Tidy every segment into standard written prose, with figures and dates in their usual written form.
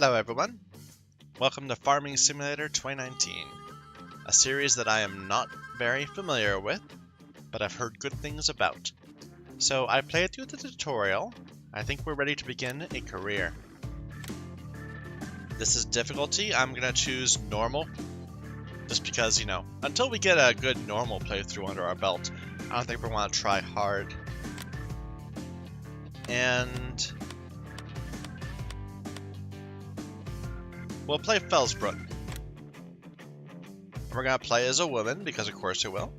Hello everyone, welcome to Farming Simulator 2019, a series that I am not very familiar with, but I've heard good things about. So I played through the tutorial. I think we're ready to begin a career. This is difficulty. I'm going to choose normal, just because, until we get a good normal playthrough under our belt, I don't think we want to try hard. And we'll play Fellsbrook. We're going to play as a woman, because of course we will.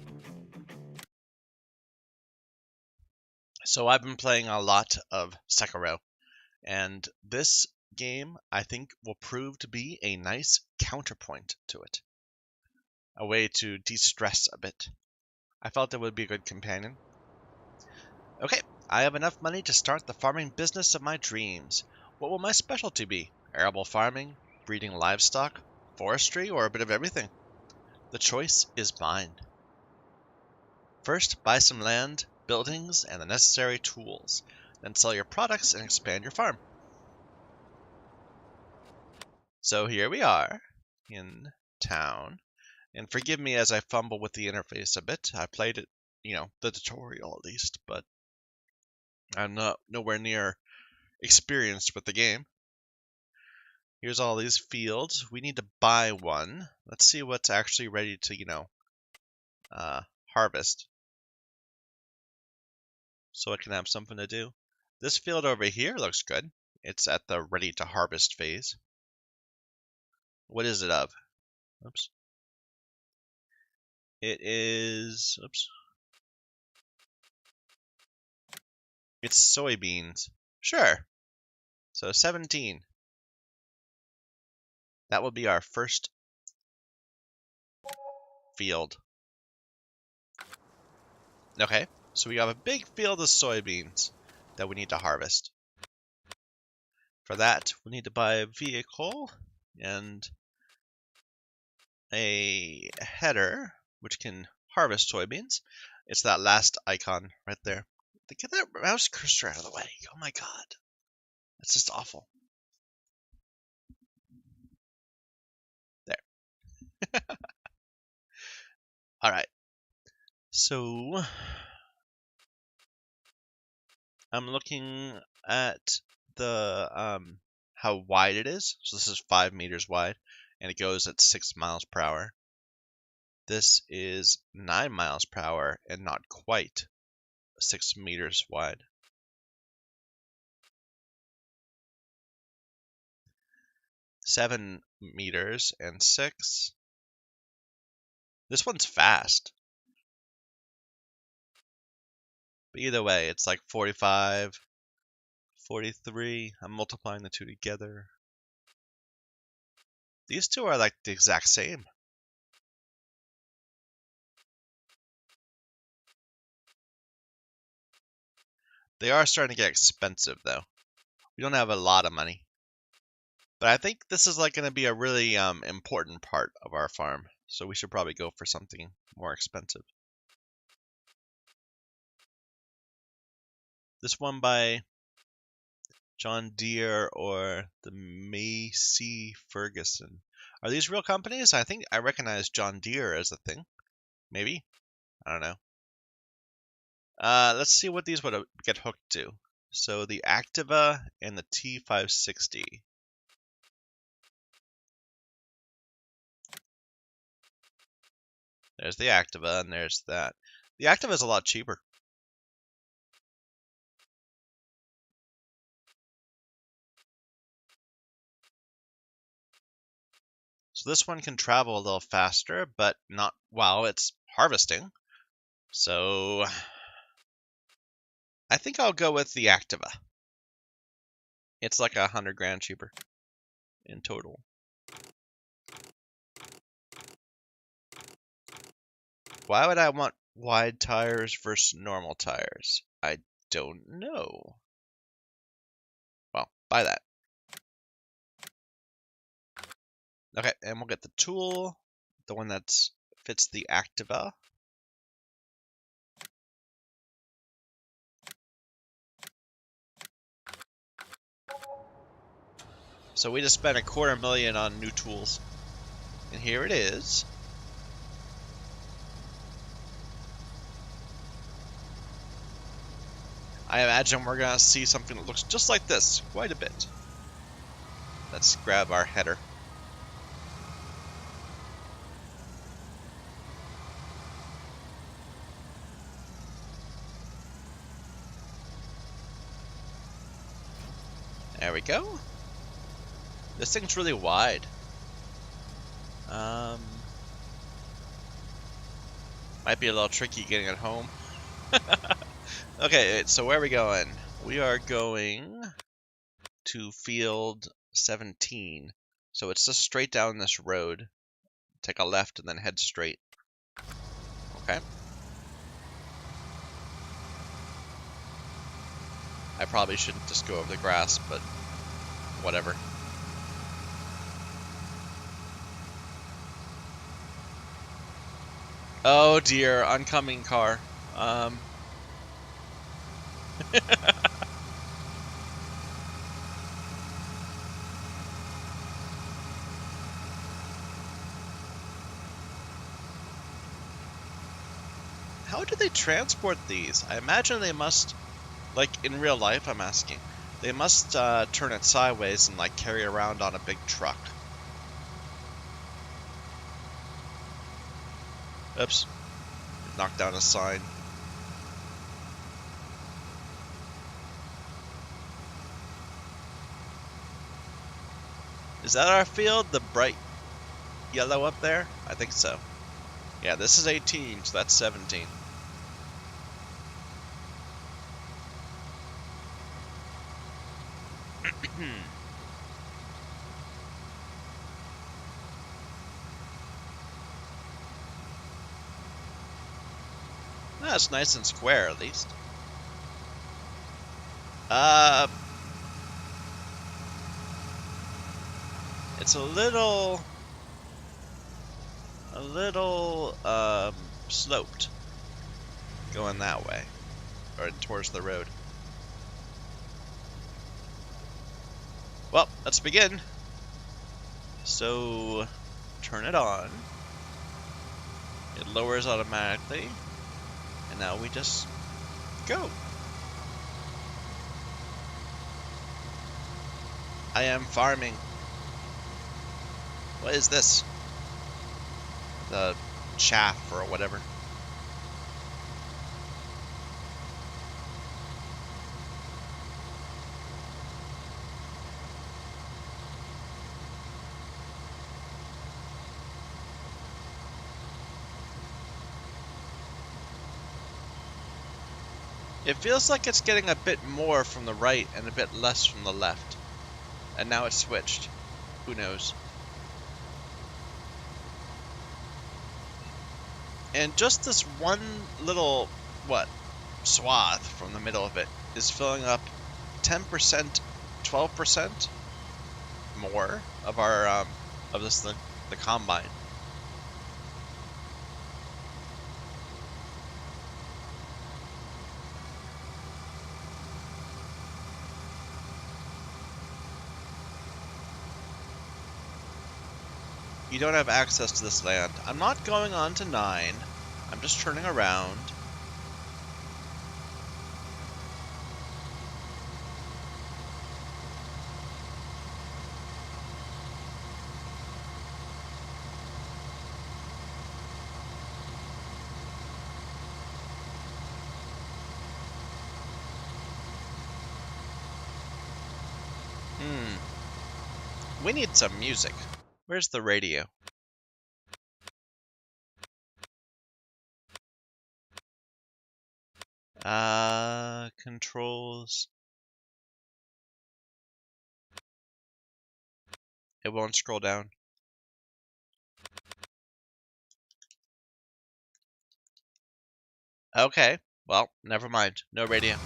So I've been playing a lot of Sekiro, and this game, I think, will prove to be a nice counterpoint to it. A way to de-stress a bit. I felt it would be a good companion. Okay, I have enough money to start the farming business of my dreams. What will my specialty be? Arable farming, breeding livestock, forestry, or a bit of everything? The choice is mine. First, buy some land, buildings, and the necessary tools. Then sell your products and expand your farm. So here we are in town. And forgive me as I fumble with the interface a bit. I played it, the tutorial at least, but I'm nowhere near experienced with the game. Here's all these fields. We need to buy one. Let's see what's actually ready to, harvest. So I can have something to do. This field over here looks good. It's at the ready to harvest phase. What is it of? Oops. It is, it's soybeans. Sure. So 17. That will be our first field. Okay, so we have a big field of soybeans that we need to harvest. For that, we need to buy a vehicle and a header, which can harvest soybeans. It's that last icon right there. Get that mouse cursor out of the way. Oh my god. That's just awful. There. Alright. So, I'm looking at the, how wide it is. So this is 5 meters wide, and it goes at 6 miles per hour. This is 9 miles per hour and not quite 6 meters wide. Seven meters and 6. This one's fast. But either way, it's like 45, 43. I'm multiplying the two together. These two are like the exact same. They are starting to get expensive though. We don't have a lot of money. But I think this is like going to be a really important part of our farm. So we should probably go for something more expensive. This one by John Deere or the Massey Ferguson. Are these real companies? I think I recognize John Deere as a thing. Maybe? I don't know. Let's see what these would get hooked to. So the Activa and the T560. There's the Activa and there's that. The Activa is a lot cheaper. So this one can travel a little faster, but not while it's harvesting. So I think I'll go with the Activa. It's like 100 grand cheaper in total. Why would I want wide tires versus normal tires? I don't know. Well, buy that. Okay, and we'll get the tool, the one that fits the Activa. So we just spent $250,000 on new tools. And here it is. I imagine we're going to see something that looks just like this quite a bit. Let's grab our header. There we go. This thing's really wide. Might be a little tricky getting it home. Okay, so where are we going? We are going to field 17. So it's just straight down this road. Take a left and then head straight. Okay. I probably shouldn't just go over the grass, but whatever. Oh dear, oncoming car. How do they transport these? I imagine they must, like in real life I'm asking, they must turn it sideways and like carry it around on a big truck. Oops. Knocked down a sign. Is that our field? The bright yellow up there? I think so. Yeah, this is 18, so that's 17. That's nice and square, at least. It's a little sloped going that way, or towards the road. Well, let's begin. So, turn it on. It lowers automatically, and now we just go. I am farming. What is this? The chaff or whatever. It feels like it's getting a bit more from the right and a bit less from the left. And now it's switched. Who knows? And just this one little, swath from the middle of it is filling up 10%, 12% more of our, the combine. You don't have access to this land. I'm not going on to 9. I'm just turning around. We need some music. Where's the radio? Controls. It won't scroll down. Okay, well, never mind. No radio.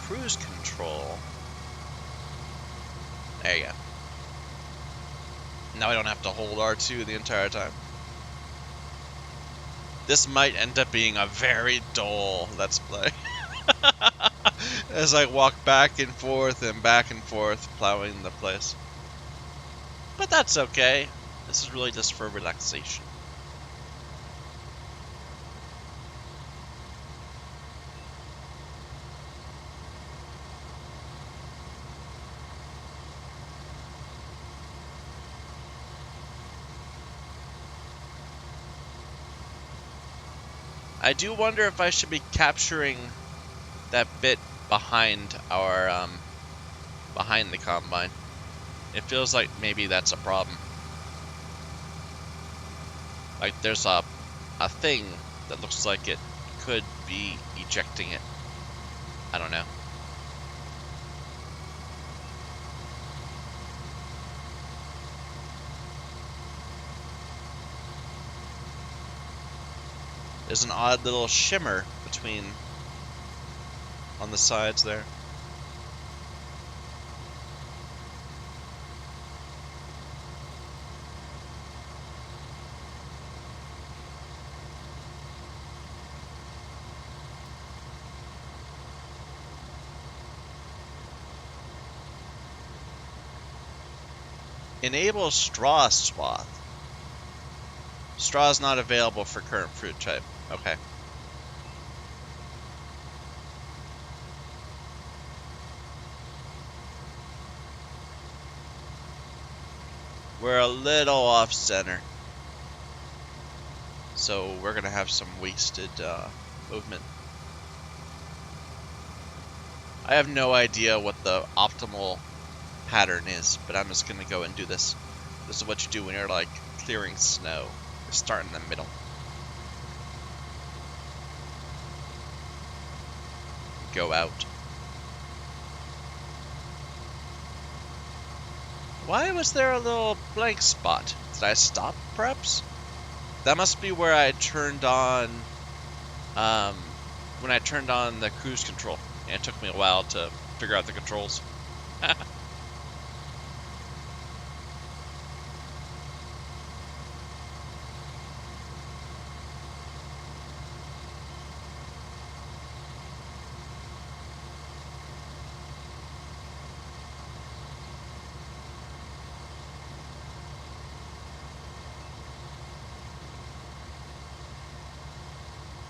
Cruise control. There you go. Now I don't have to hold R2 the entire time. This might end up being a very dull Let's Play. As I walk back and forth, plowing the place. But that's okay. This is really just for relaxation. I do wonder if I should be capturing that bit behind our behind the combine. It feels like maybe that's a problem. Like there's a thing that looks like it could be ejecting it. I don't know. There's an odd little shimmer between on the sides there. Enable straw swath. Straw is not available for current fruit type. Okay. We're a little off center. So we're gonna have some wasted movement. I have no idea what the optimal pattern is, but I'm just gonna go and do this. This is what you do when you're like clearing snow. You start in the middle. Go out. Why was there a little blank spot? Did I stop, perhaps? That must be where I turned on, when I turned on the cruise control. And it took me a while to figure out the controls.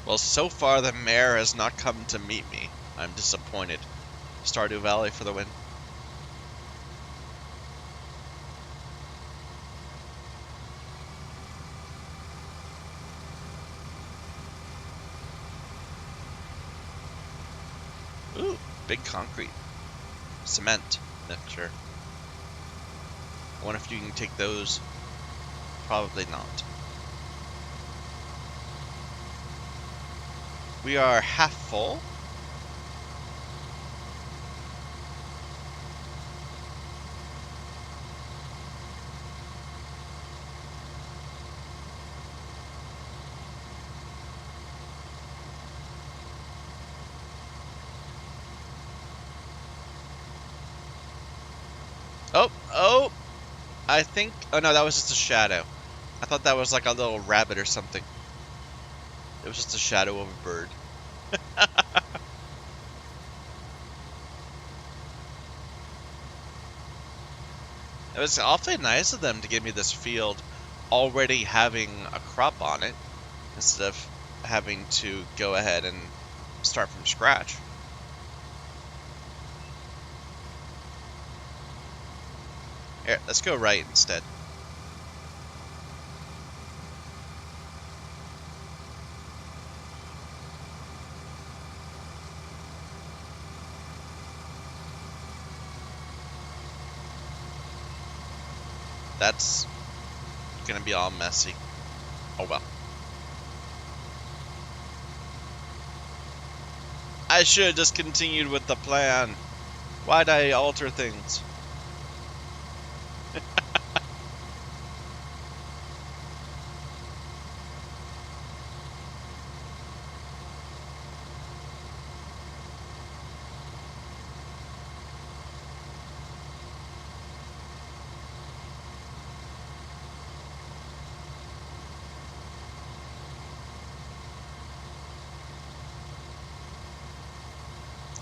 Well, so far the mayor has not come to meet me. I'm disappointed. Stardew Valley for the win. Ooh, big concrete. Cement mixture. I wonder if you can take those. Probably not. We are half full. Oh, I think, oh no, that was just a shadow. I thought that was like a little rabbit or something. It was just a shadow of a bird. It was awfully nice of them to give me this field already having a crop on it, instead of having to go ahead and start from scratch. Here, let's go right instead. That's gonna be all messy. Oh well. I should have just continued with the plan. Why'd I alter things?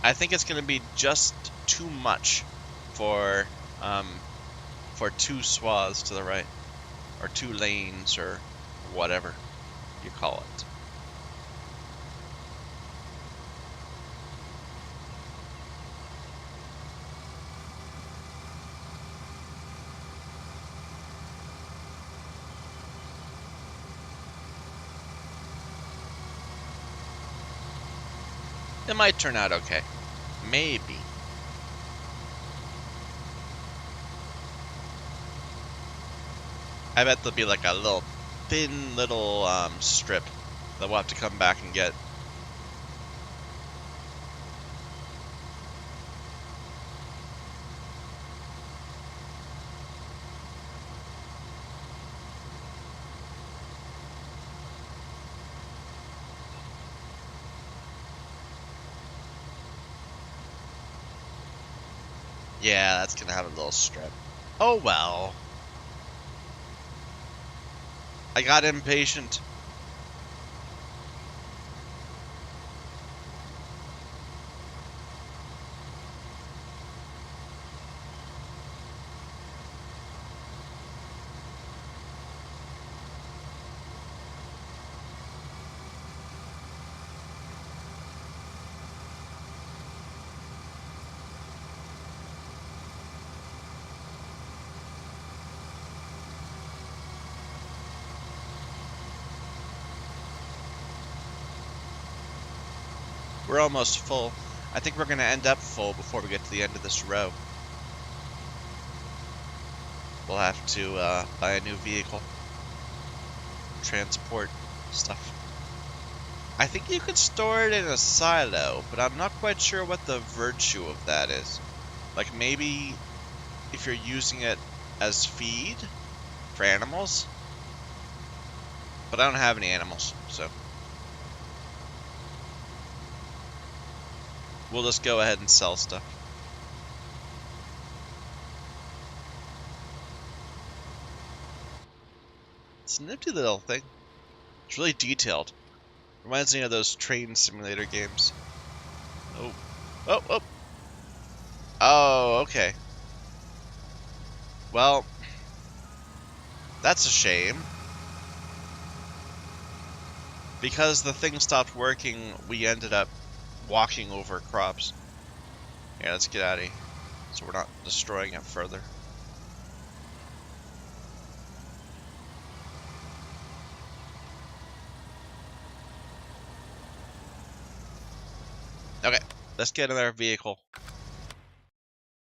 I think it's going to be just too much for 2 swaths to the right, or 2 lanes, or whatever you call it. It might turn out okay. Maybe. I bet there'll be like a little thin little strip that we'll have to come back and get. Yeah, that's gonna have a little strip. Oh well. I got impatient. We're almost full. I think we're gonna end up full before we get to the end of this row. We'll have to buy a new vehicle. Transport stuff. I think you could store it in a silo, but I'm not quite sure what the virtue of that is. Like maybe if you're using it as feed for animals? But I don't have any animals, so we'll just go ahead and sell stuff. It's a nifty little thing. It's really detailed. Reminds me of those train simulator games. Oh. Oh, oh. Oh, okay. Well, that's a shame. Because the thing stopped working, we ended up walking over crops. Yeah, let's get out of here, so we're not destroying it further. Okay, let's get in our vehicle.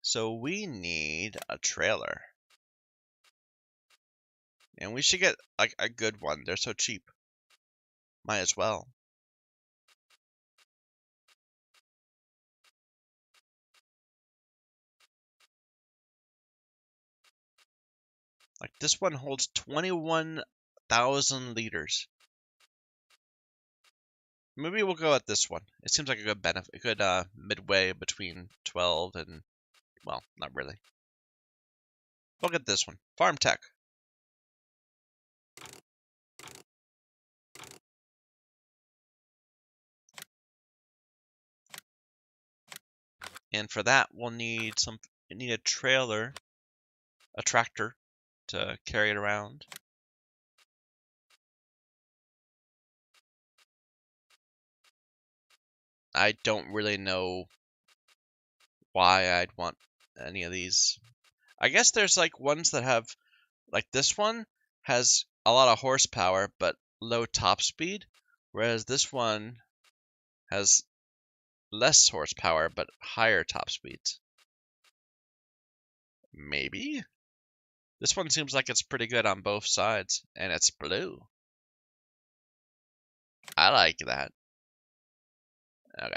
So we need a trailer. And we should get like a good one. They're so cheap. Might as well. Like this one holds 21,000 liters. Maybe we'll go at this one. It seems like a good benefit, a good midway between 12 and, well, not really. We'll get this one. Farm Tech. And for that, we'll need a trailer, a tractor to carry it around. I don't really know why I'd want any of these. I guess there's like ones that have, like this one has a lot of horsepower but low top speed, whereas this one has less horsepower but higher top speeds. Maybe? This one seems like it's pretty good on both sides, and it's blue. I like that. Okay.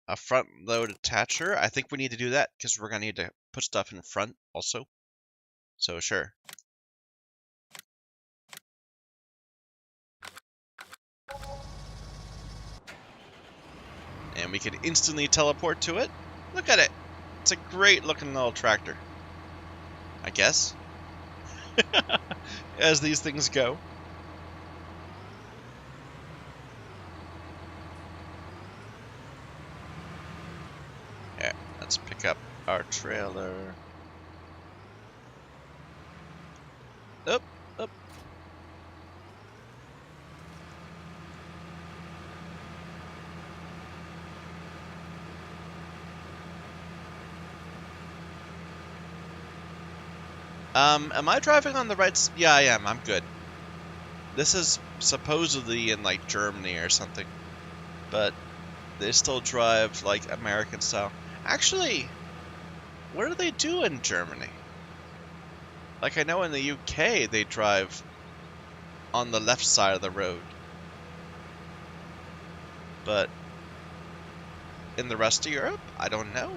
A front load attacher. I think we need to do that because we're gonna need to put stuff in front also. So sure. And we can instantly teleport to it. Look at it. It's a great looking little tractor. I guess. As these things go. Let's pick up our trailer. Up, up. Am I driving on the right Yeah, I am. I'm good. This is supposedly in, like, Germany or something. But they still drive, like, American style. Actually, what do they do in Germany? Like, I know in the UK they drive on the left side of the road. But in the rest of Europe, I don't know.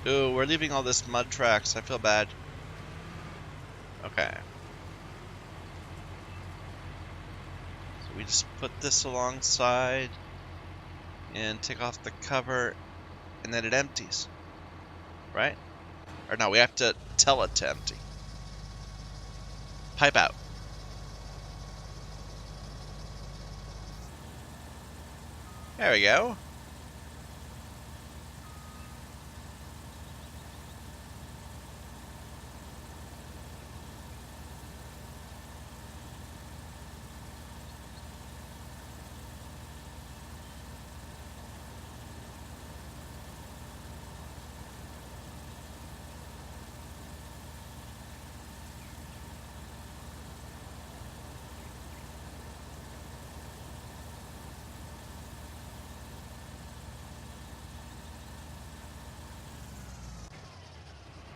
Ooh, we're leaving all this mud tracks. I feel bad. Okay. So we just put this alongside and take off the cover, and then it empties. Right? Or no, we have to tell it to empty. Pipe out. There we go.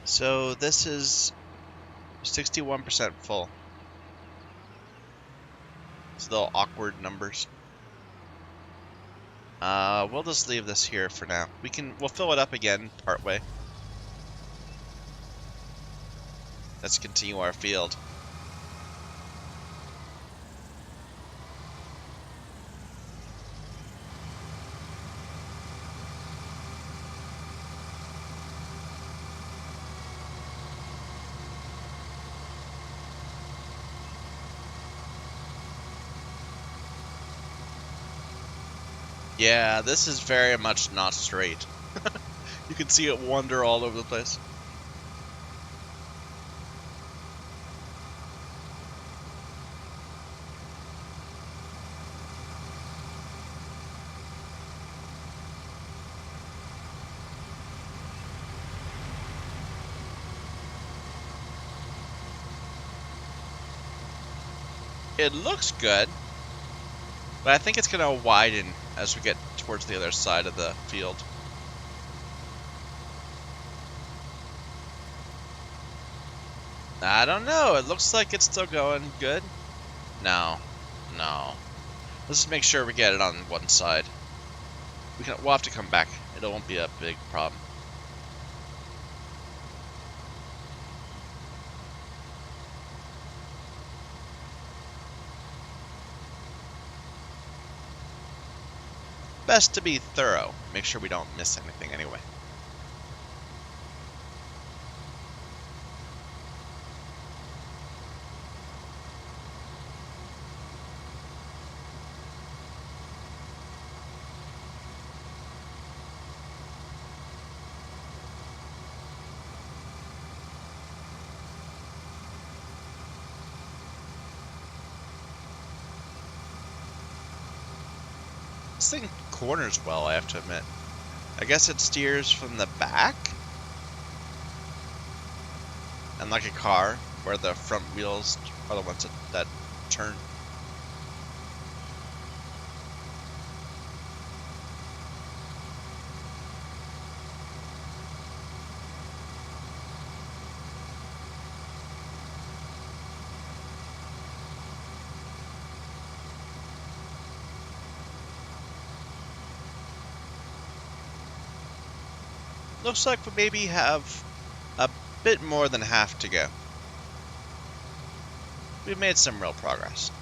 So this is 61% full. It's little awkward numbers. We'll just leave this here for now. We'll fill it up again partway. Let's continue our field. Yeah, this is very much not straight. You can see it wander all over the place. It looks good, but I think it's going to widen as we get towards the other side of the field. I don't know. It looks like it's still going good. No. Let's just make sure we get it on one side. We'll have to come back. It won't be a big problem. Best to be thorough. Make sure we don't miss anything anyway. This thing corners well, I have to admit. I guess it steers from the back? And like a car, where the front wheels are the ones that turn. Looks like we maybe have a bit more than half to go. We've made some real progress.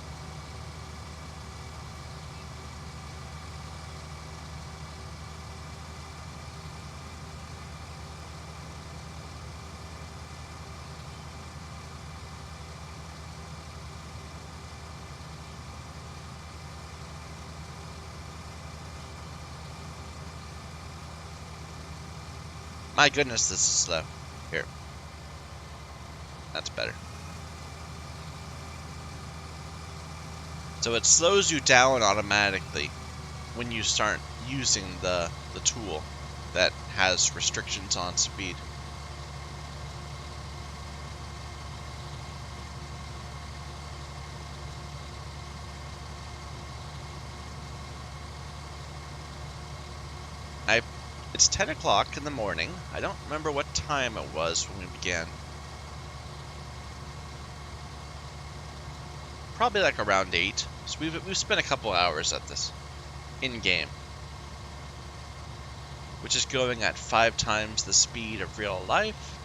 My goodness, this is slow. Here. That's better. So it slows you down automatically when you start using the tool that has restrictions on speed. It's 10 o'clock in the morning. I don't remember what time it was when we began. Probably like around 8. So we've spent a couple hours at this in-game, which is going at 5 times the speed of real life.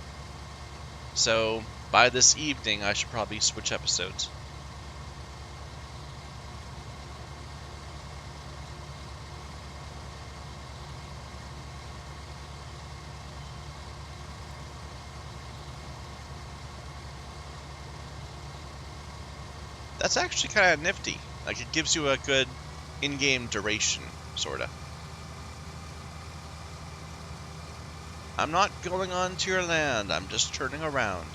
So by this evening, I should probably switch episodes. That's actually kind of nifty. Like, it gives you a good in-game duration, sorta. I'm not going onto your land, I'm just turning around.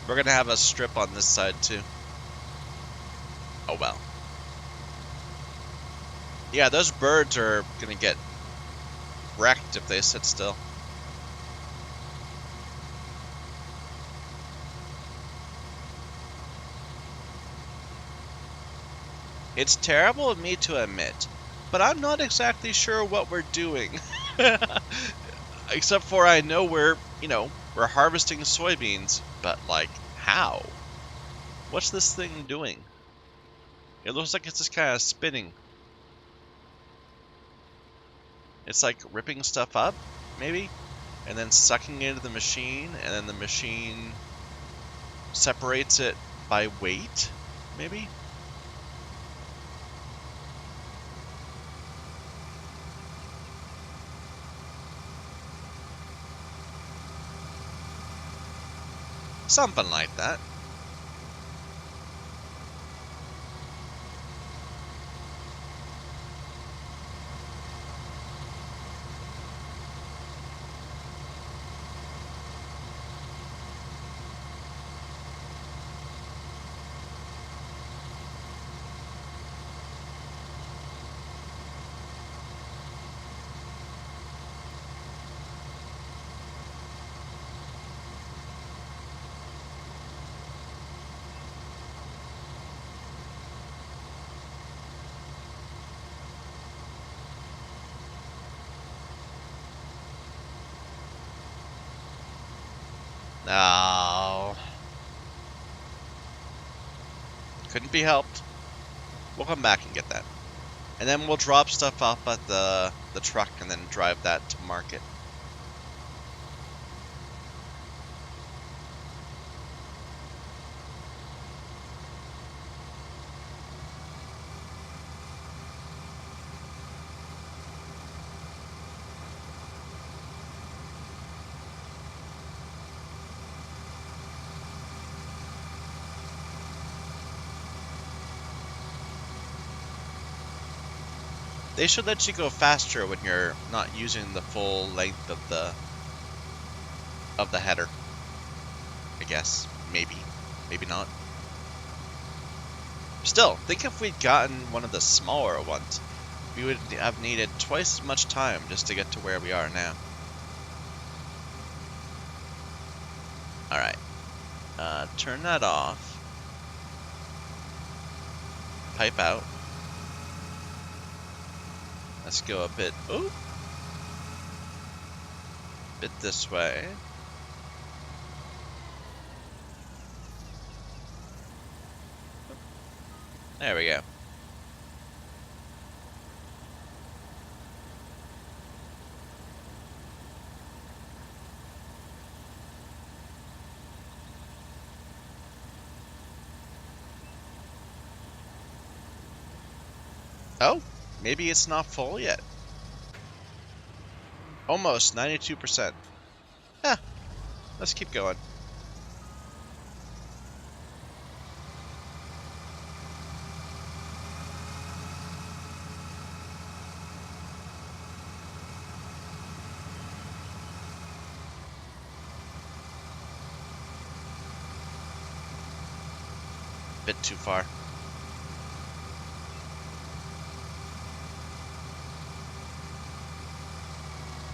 We're gonna have a strip on this side too. Oh well. Yeah, those birds are gonna get wrecked if they sit still. It's terrible of me to admit, but I'm not exactly sure what we're doing. Except for I know we're harvesting soybeans, but like, how? What's this thing doing? It looks like it's just kind of spinning. It's like ripping stuff up, maybe? And then sucking into the machine, and then the machine separates it by weight, maybe? Something like that. No. Couldn't be helped. We'll come back and get that. And then we'll drop stuff off at the truck and then drive that to market. They should let you go faster when you're not using the full length of the header. I guess. Maybe. Maybe not. Still, think if we'd gotten one of the smaller ones, we would have needed twice as much time just to get to where we are now. Alright. Turn that off. Pipe out. Let's go a bit, bit this way. There we go. Oh, maybe it's not full yet. Almost 92%. Yeah, let's keep going. Bit too far.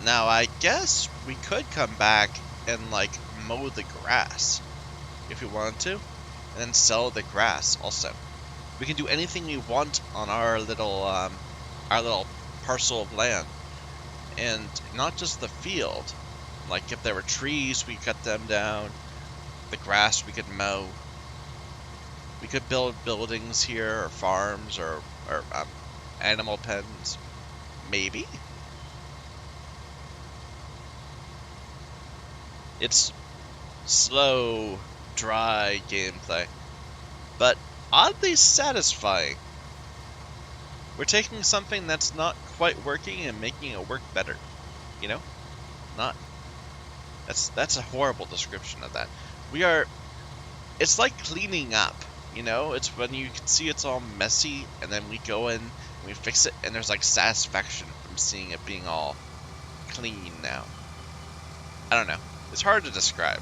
Now, I guess we could come back and, like, mow the grass if we wanted to, and then sell the grass also. We can do anything we want on our little parcel of land, and not just the field. Like, if there were trees, we cut them down. The grass we could mow. We could build buildings here, or farms, or animal pens. Maybe? It's slow, dry gameplay, but oddly satisfying. We're taking something that's not quite working and making it work better. You know? Not... That's a horrible description of that. It's like cleaning up, you know? It's when you can see it's all messy, and then we go in and we fix it, and there's like satisfaction from seeing it being all clean now. I don't know. It's hard to describe.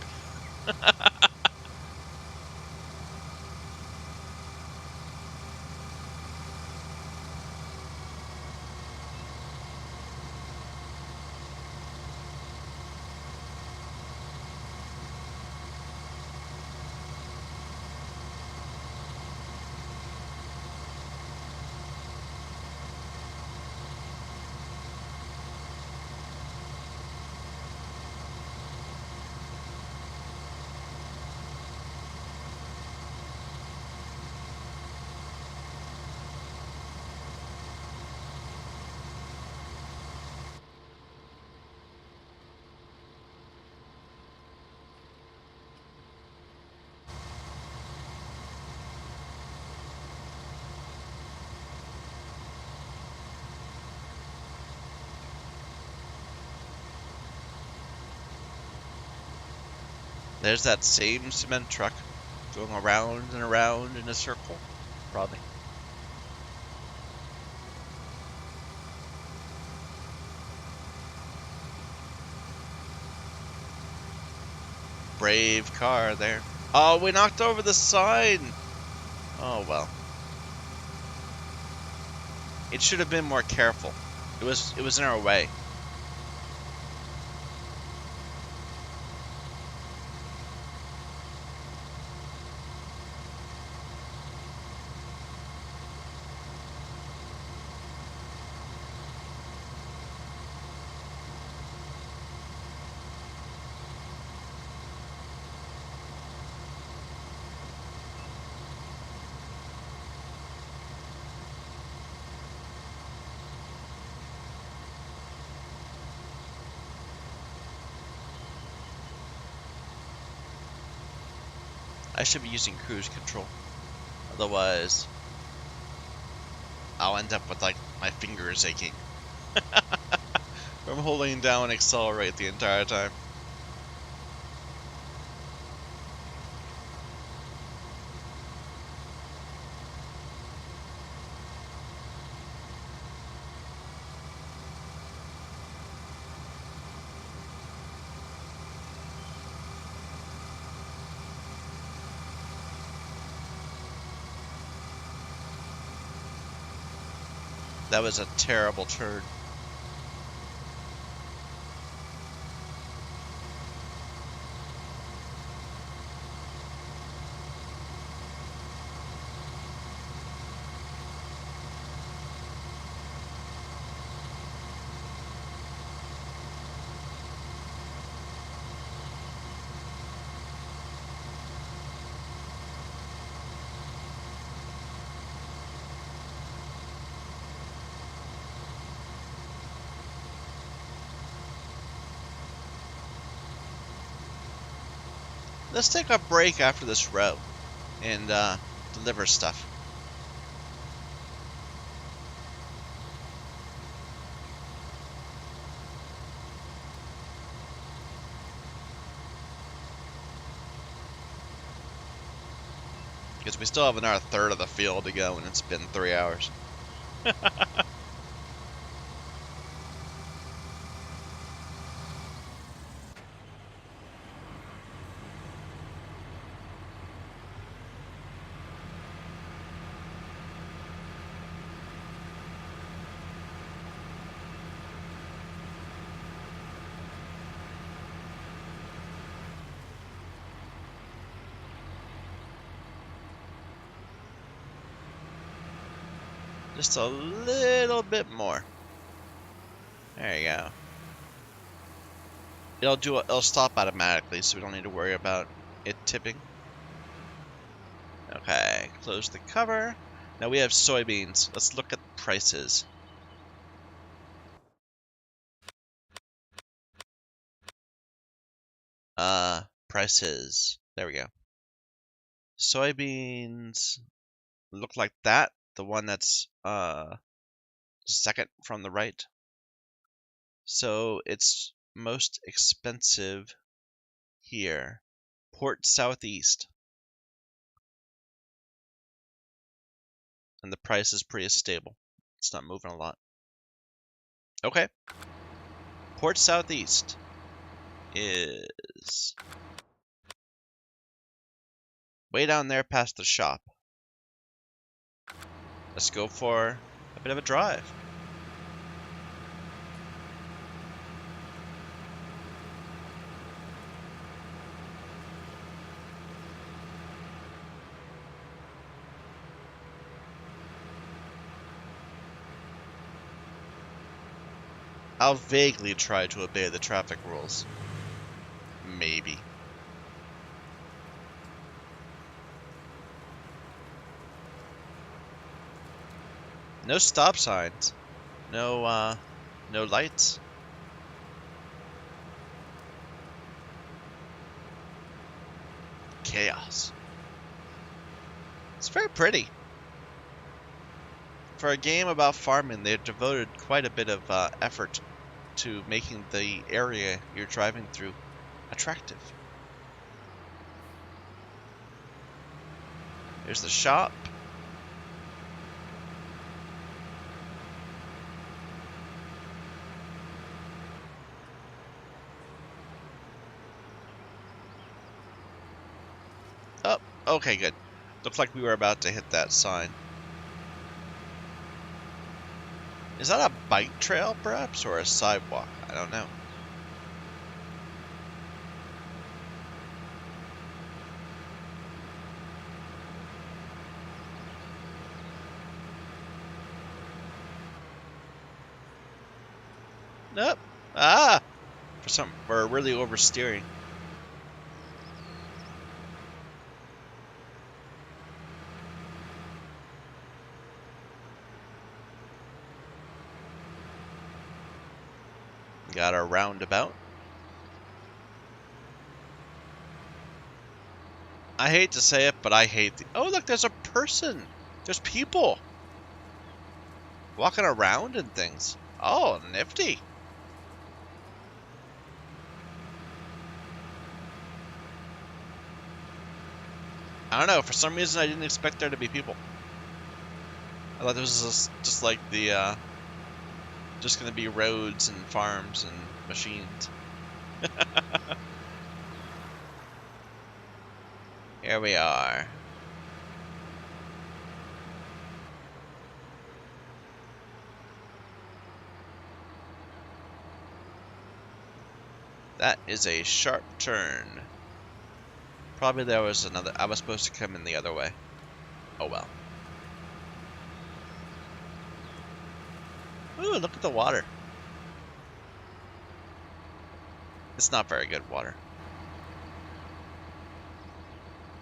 There's that same cement truck going around and around in a circle, probably. Brave car there. Oh, we knocked over the sign! Oh, well. It should have been more careful. It was in our way. I should be using cruise control. Otherwise, I'll end up with, like, my fingers aching. I'm holding down accelerate the entire time. That was a terrible turn. Let's take a break after this row and deliver stuff. because we still have another third of the field to go, and it's been 3 hours. Just a little bit more. There you go. It'll stop automatically, so we don't need to worry about it tipping. Okay, close the cover. Now we have soybeans. Let's look at prices. Prices. There we go. Soybeans look like that. The one that's second from the right. So it's most expensive here. Port Southeast. And the price is pretty stable. It's not moving a lot. Okay. Port Southeast is way down there past the shop. Let's go for a bit of a drive. I'll vaguely try to obey the traffic rules. Maybe. No stop signs. No lights. Chaos. It's very pretty. For a game about farming, they've devoted quite a bit of effort to making the area you're driving through attractive. Here's the shop. Oh, okay, good. Looks like we were about to hit that sign. Is that a bike trail, perhaps, or a sidewalk? I don't know. Nope. Ah! We're really oversteering. Got our roundabout. I hate to say it, but I hate the... Oh, look, there's a person. There's people walking around and things. Oh, nifty. I don't know. For some reason, I didn't expect there to be people. I thought this was just like the, just going to be roads and farms and machines. Here we are. That is a sharp turn. Probably there was another... I was supposed to come in the other way. Oh well. Ooh, look at the water. It's not very good water.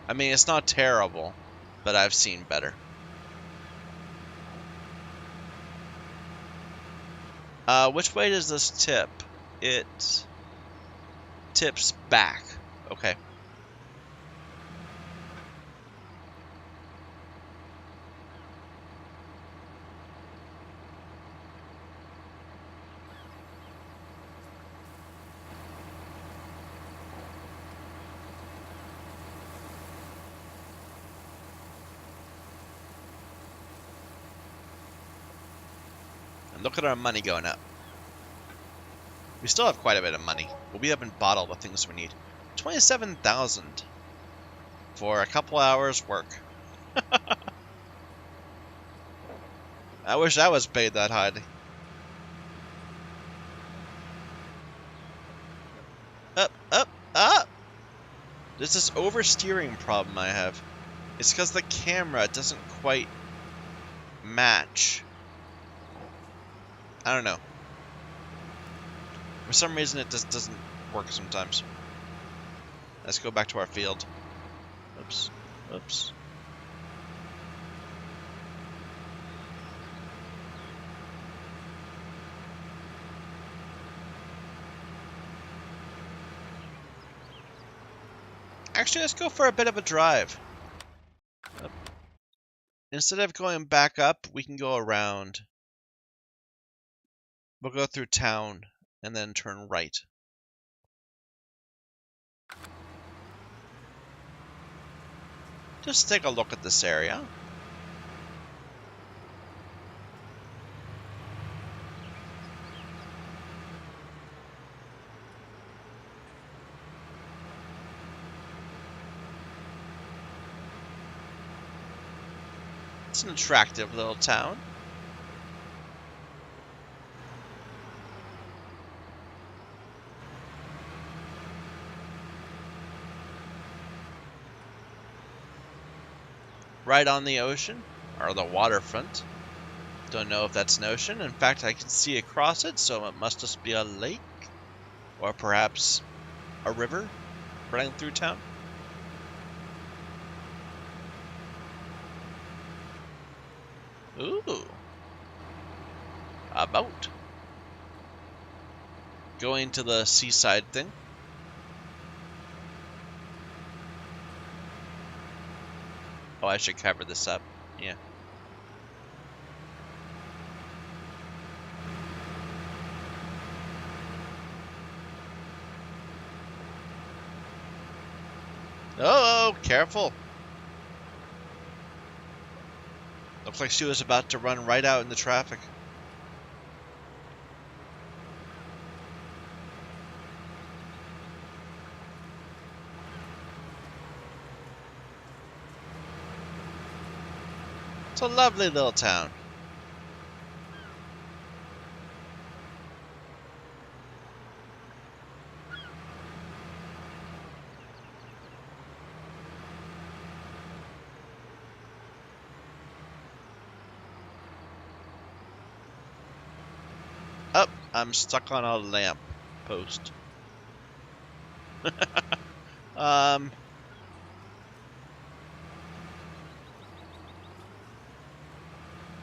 I mean, it's not terrible, but I've seen better. Which way does this tip? It tips back. Okay. And look at our money going up. We still have quite a bit of money, but we haven't bought all the things we need. 27,000 for a couple hours work. I wish I was paid that high. Up, up, up! There's this oversteering problem I have. It's because the camera doesn't quite match. I don't know. For some reason it just doesn't work sometimes. Let's go back to our field. Oops. Oops. Actually, let's go for a bit of a drive. Instead of going back up, we can go around. We'll go through town and then turn right. Just take a look at this area. It's an attractive little town. Right on the ocean, or the waterfront. Don't know if that's an ocean. In fact, I can see across it, so it must just be a lake. Or perhaps a river running through town. Ooh. A boat. Going to the seaside thing. Oh, I should cover this up. Yeah. Oh, careful. Looks like she was about to run right out in the traffic. It's a lovely little town. Up, I'm stuck on a lamp post.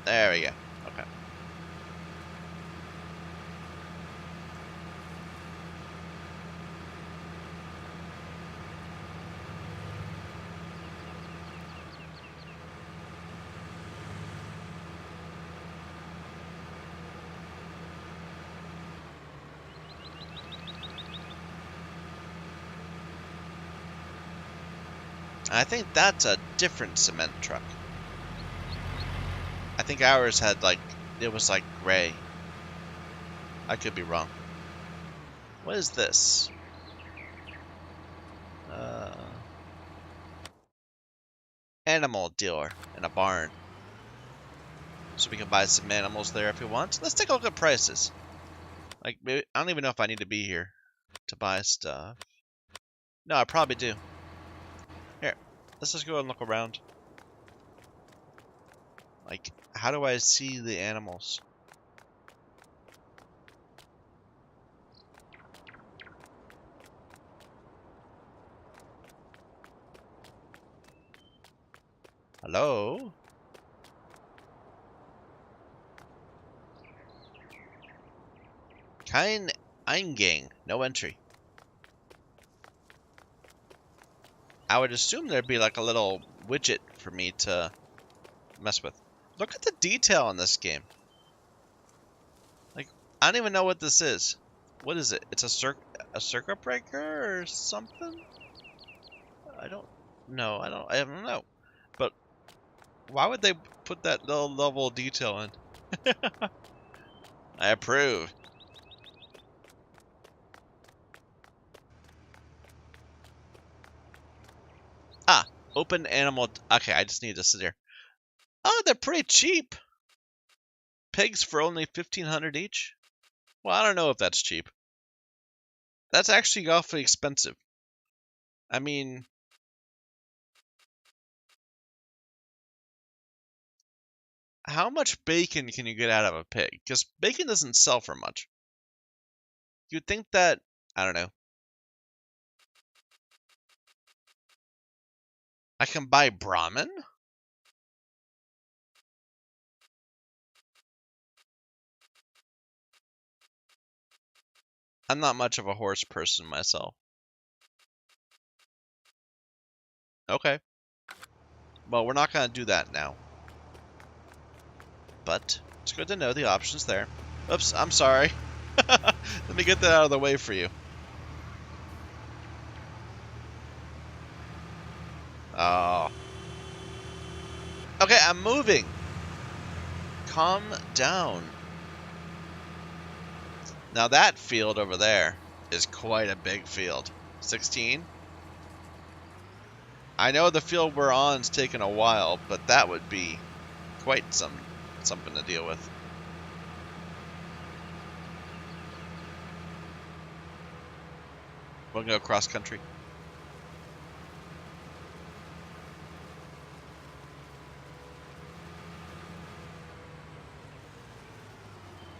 There we go. Okay. I think that's a different cement truck. I think ours had it was like gray. I could be wrong. What is this? Animal dealer in a barn. So we can buy some animals there if we want. Let's take a look at prices. Like, maybe, I don't even know if I need to be here to buy stuff. No, I probably do. Here, let's just go and look around. Like, how do I see the animals? Hello? Kein Eingang. No entry. I would assume there'd be like a little widget for me to mess with. Look at the detail on this game. Like, I don't even know what this is. What is it? It's a circuit breaker or something? I don't know. I don't know. But why would they put that little level of detail in? I approve. Ah, open animal. Okay, I just need to sit here. Oh, they're pretty cheap. Pigs for only 1,500 each? Well, I don't know if that's cheap. That's actually awfully expensive. I mean, how much bacon can you get out of a pig? Because bacon doesn't sell for much. You'd think that, I don't know, I can buy Brahmin? I'm not much of a horse person myself. Okay. Well, we're not going to do that now. But it's good to know the options there. Oops, I'm sorry. Let me get that out of the way for you. Oh. Okay, I'm moving. Calm down. Now that field over there is quite a big field. 16? I know the field we're on is taking a while, but that would be quite something to deal with. We'll go cross country.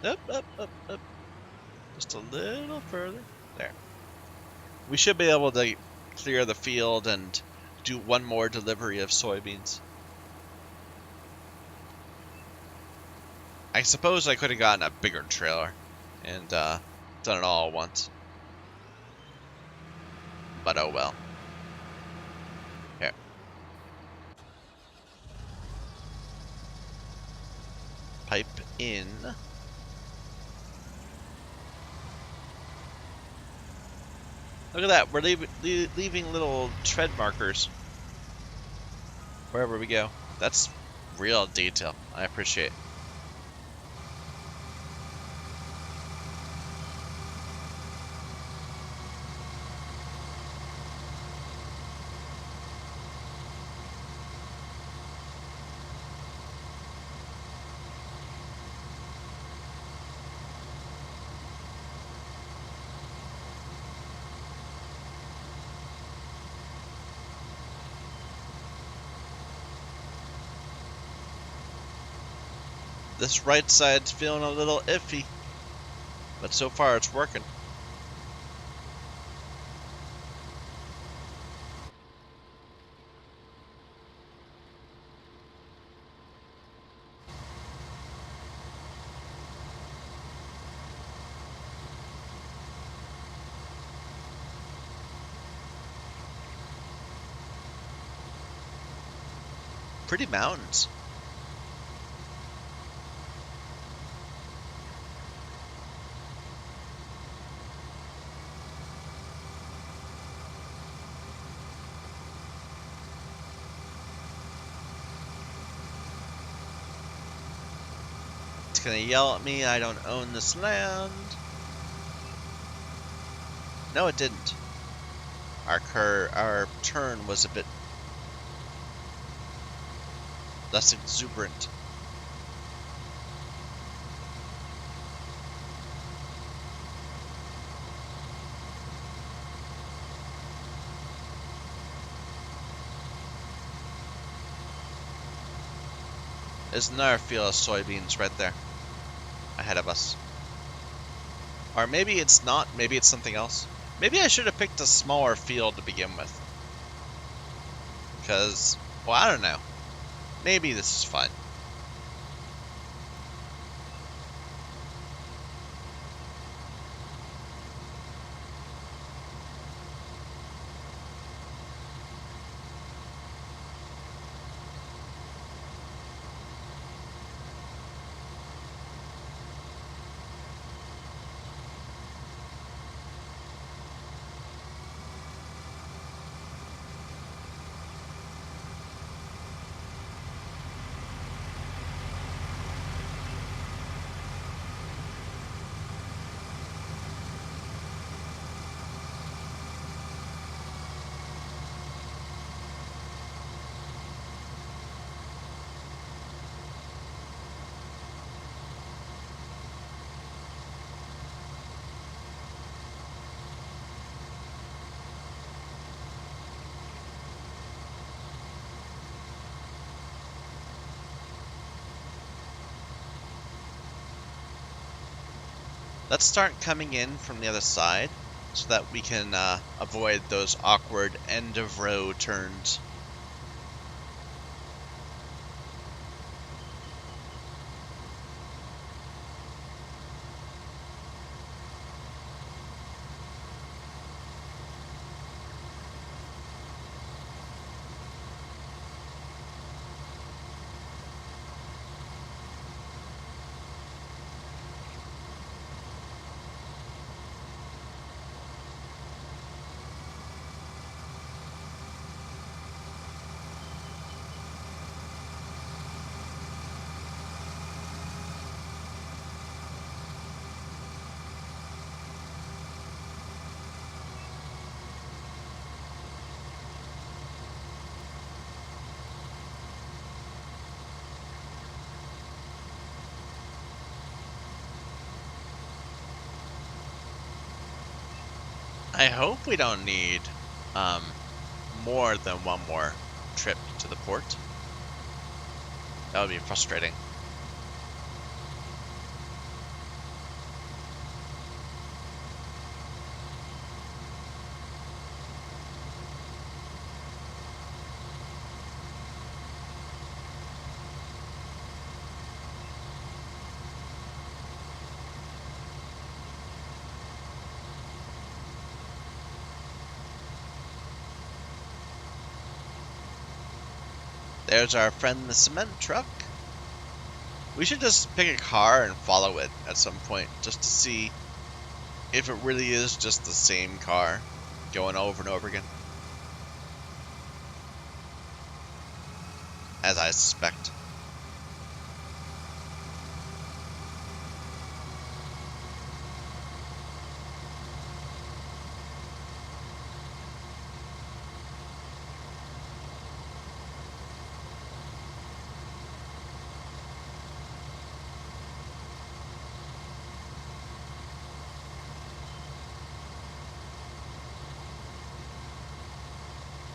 Up, up, up, up. Just a little further. There. We should be able to clear the field and do one more delivery of soybeans. I suppose I could have gotten a bigger trailer and done it all at once. But oh well. Here. Pipe in. Look at that. We're leaving little tread markers wherever we go. That's real detail. I appreciate it. This right side's feeling a little iffy, but so far it's working. Pretty mountains. It's gonna yell at me, I don't own this land. No, it didn't. Our turn was a bit less exuberant. There's another field of soybeans right there ahead of us. Or maybe it's not, maybe it's something else. Maybe I should have picked a smaller field to begin with. Because, well, I don't know. Maybe this is fun. Let's start coming in from the other side so that we can avoid those awkward end of row turns. I hope we don't need more than one more trip to the port. That would be frustrating. There's our friend the cement truck. We should just pick a car and follow it at some point just to see if it really is just the same car going over and over again. As I suspect.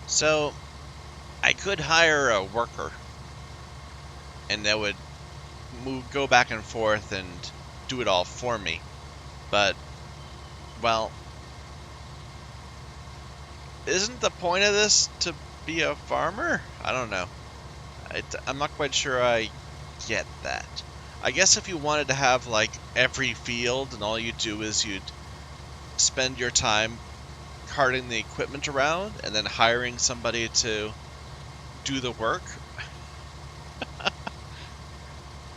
So, I could hire a worker and that would go back and forth and do it all for me. But, well, isn't the point of this to be a farmer? I don't know. I'm not quite sure I get that. I guess if you wanted to have, like, every field and all you do is you'd spend your time carting the equipment around and then hiring somebody to do the work.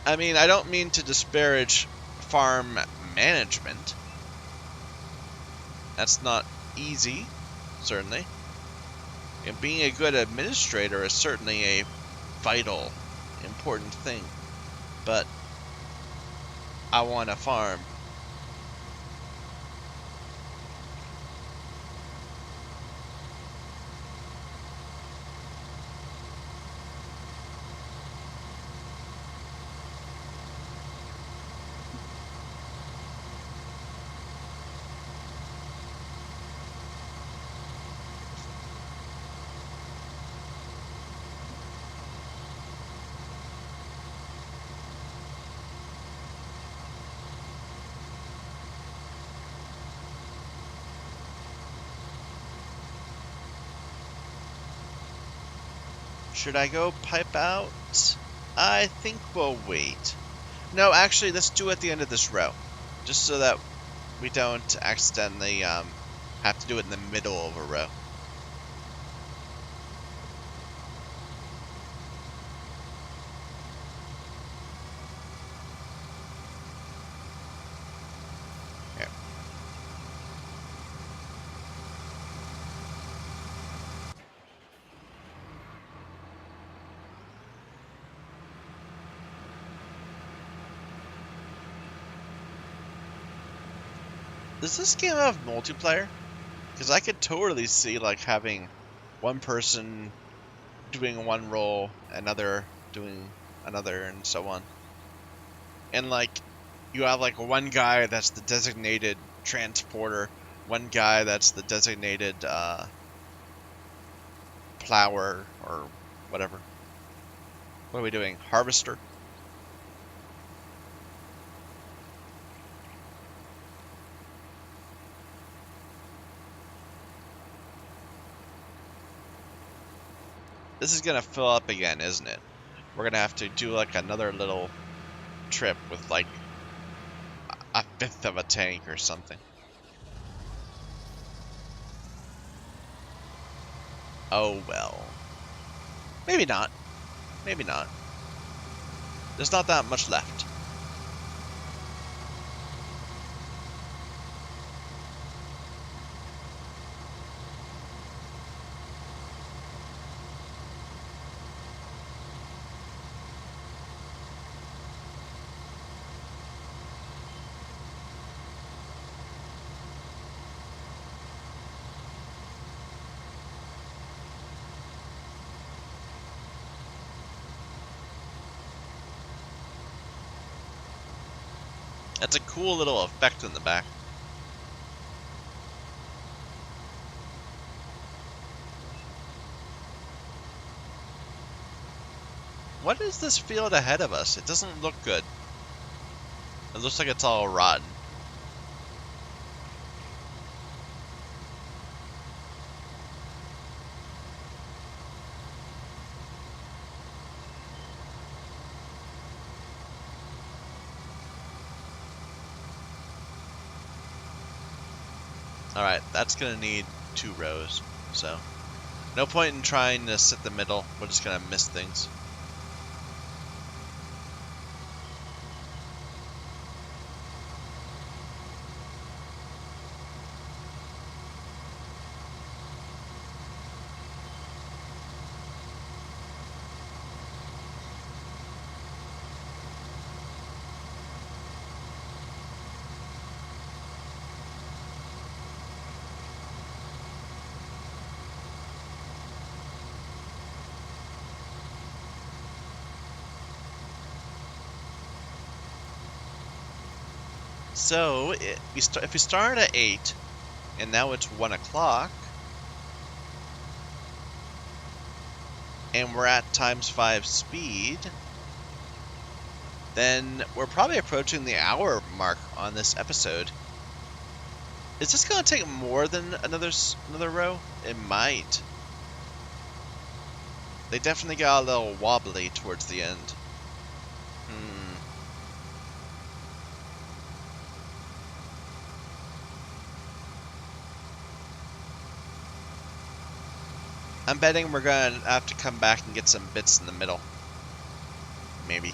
I mean, I don't mean to disparage farm management. That's not easy, certainly. And being a good administrator is certainly a vital, important thing. But I want a farm. Should I go pipe out? I think we'll wait. No, actually, let's do it at the end of this row. Just so that we don't accidentally have to do it in the middle of a row. Here. Does this game have multiplayer? Because I could totally see, like, having one person doing one role, another doing another, and so on. And, like, you have, like, one guy that's the designated transporter, one guy that's the designated plower, or whatever. What are we doing? Harvester? This is gonna fill up again, isn't it? We're gonna have to do like another little trip with like a fifth of a tank or something. Oh well. Maybe not. Maybe not. There's not that much left. That's a cool little effect in the back. What is this field ahead of us? It doesn't look good. It looks like it's all rotten. Alright, that's gonna need 2 rows, so no point in trying to sit the middle. We're just gonna miss things. So, if we start at 8, and now it's 1 o'clock, and we're at ×5 speed, then we're probably approaching the hour mark on this episode. Is this going to take more than another row? It might. They definitely got a little wobbly towards the end. I'm betting we're going to have to come back and get some bits in the middle. Maybe.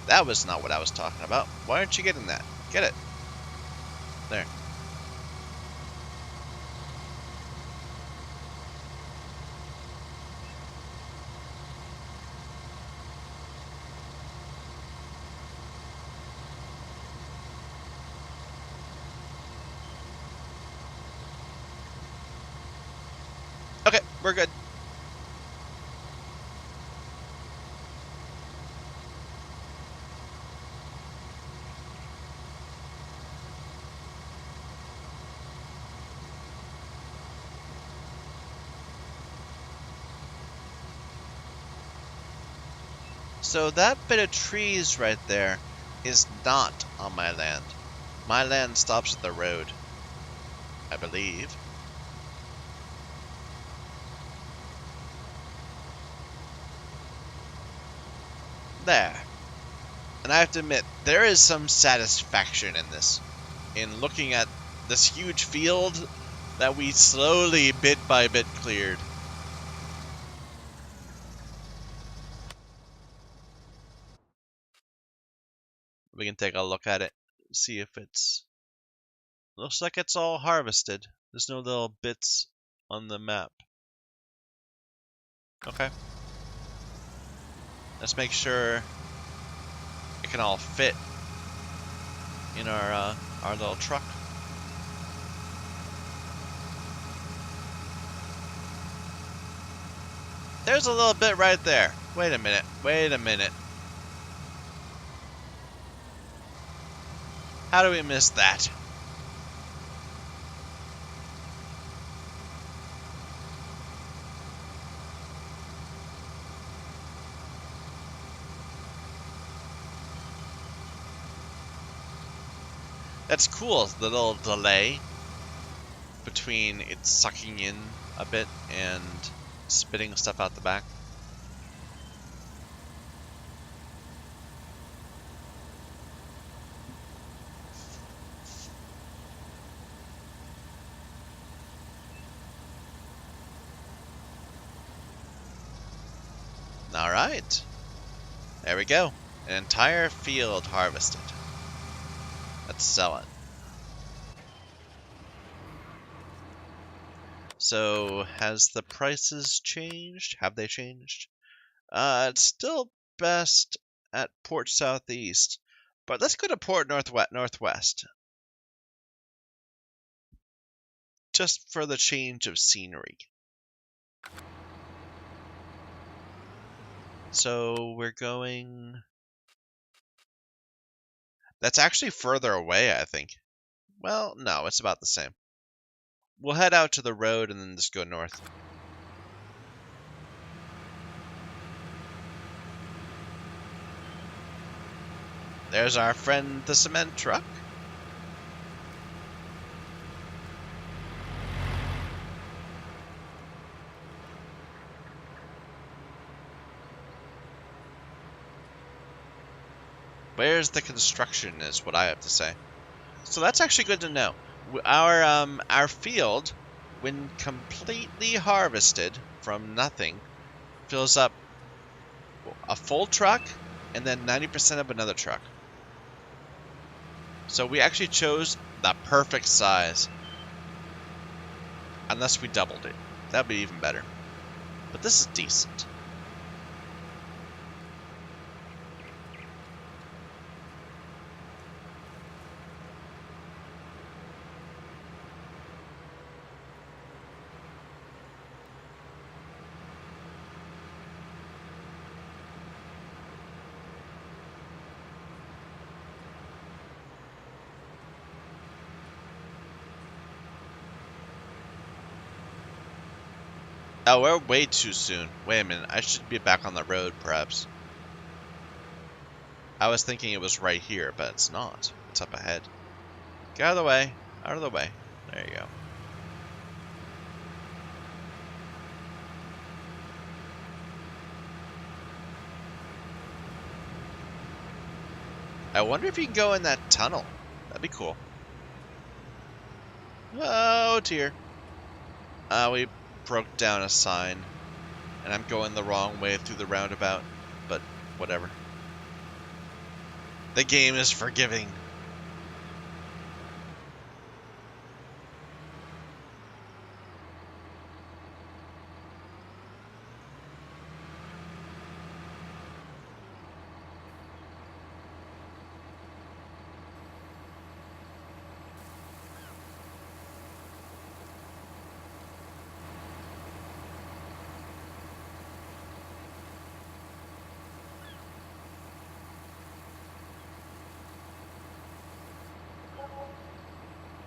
That was not what I was talking about. Why aren't you getting that? Get it. There. Okay, we're good. So that bit of trees right there is not on my land. My land stops at the road, I believe. There. And I have to admit, there is some satisfaction in this. In looking at this huge field that we slowly, bit by bit, cleared. We can take a look at it, see if it's... Looks like it's all harvested. There's no little bits on the map. Okay. Let's make sure it can all fit in our little truck. There's a little bit right there. Wait a minute. Wait a minute. How do we miss that? That's cool, the little delay between it sucking in a bit and spitting stuff out the back. All right. There we go. An entire field harvested. Let's sell it. So, has the prices changed? Have they changed? It's still best at Port Southeast, but let's go to Port Northwest. Just for the change of scenery. So, we're going... That's actually further away, I think. Well, no, it's about the same. We'll head out to the road and then just go north. There's our friend, the cement truck. Where's the construction is what I have to say. So that's actually good to know. Our field, when completely harvested from nothing, fills up a full truck and then 90% of another truck. So we actually chose the perfect size. Unless we doubled it. That'd be even better. But this is decent. Oh, we're way too soon. Wait a minute, I should be back on the road, perhaps. I was thinking it was right here, but it's not. It's up ahead. Get out of the way. Out of the way. There you go. I wonder if you can go in that tunnel. That'd be cool. Oh, dear. We broke down a sign, and I'm going the wrong way through the roundabout, but whatever. The game is forgiving.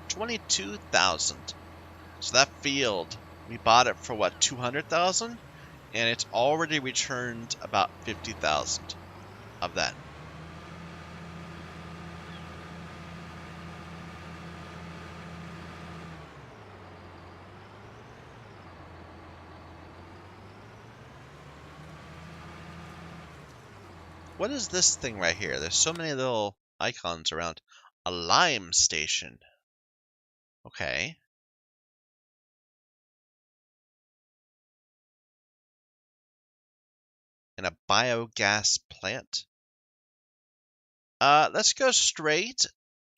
$22,000. So that field, we bought it for what, $200,000, and it's already returned about $50,000 of that. What is this thing right here? There's so many little icons around. A lime station. Okay. And a biogas plant. Let's go straight,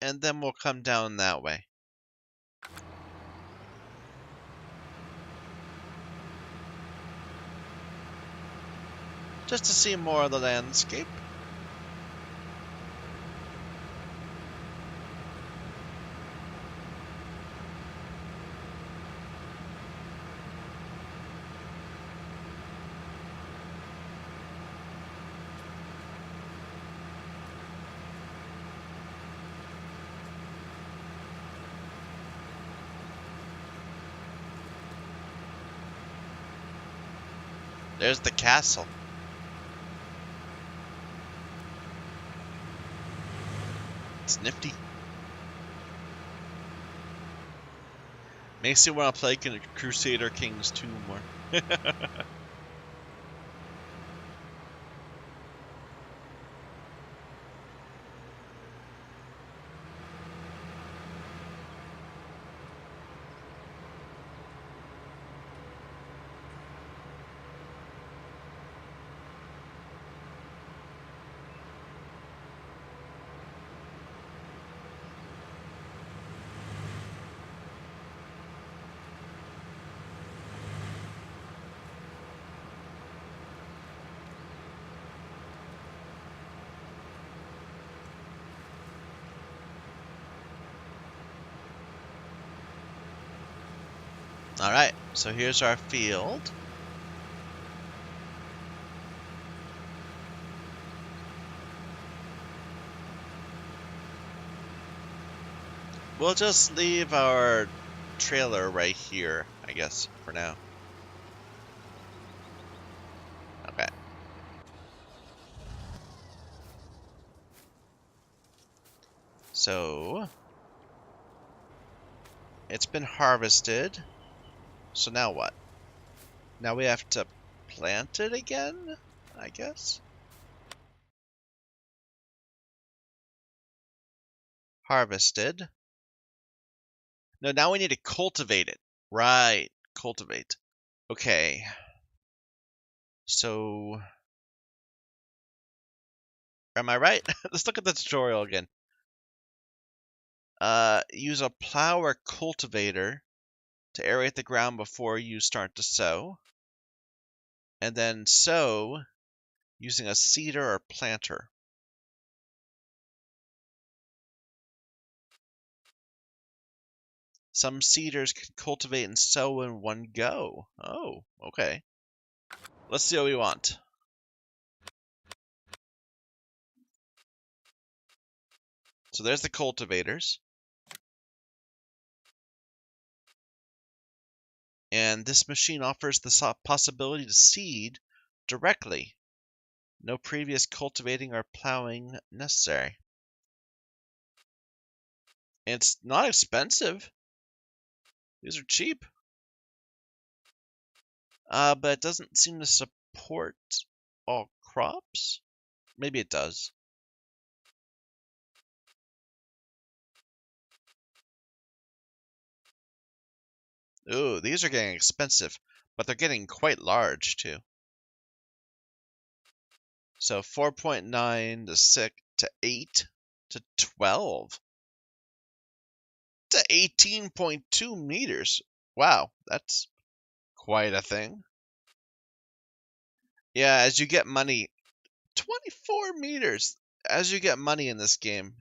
and then we'll come down that way. Just to see more of the landscape. There's the castle. It's nifty. Makes me want to play Crusader Kings 2 more. Alright, so here's our field. We'll just leave our trailer right here, I guess, for now. Okay. So, it's been harvested. So now what? Now we have to plant it again, I guess? Harvested. No, now we need to cultivate it. Right, cultivate. Okay. So, am I right? Let's look at the tutorial again. Use a plow or cultivator to aerate the ground before you start to sow. And then sow using a seeder or planter. Some seeders can cultivate and sow in one go. Oh, okay. Let's see what we want. So there's the cultivators. And this machine offers the possibility to seed directly. No previous cultivating or plowing necessary. And it's not expensive. These are cheap. But it doesn't seem to support all crops. Maybe it does. Ooh, these are getting expensive, but they're getting quite large too. So 4.9 to 6 to 8 to 12 to 18.2 meters. Wow, that's quite a thing. Yeah, as you get money, 24 meters. As you get money in this game,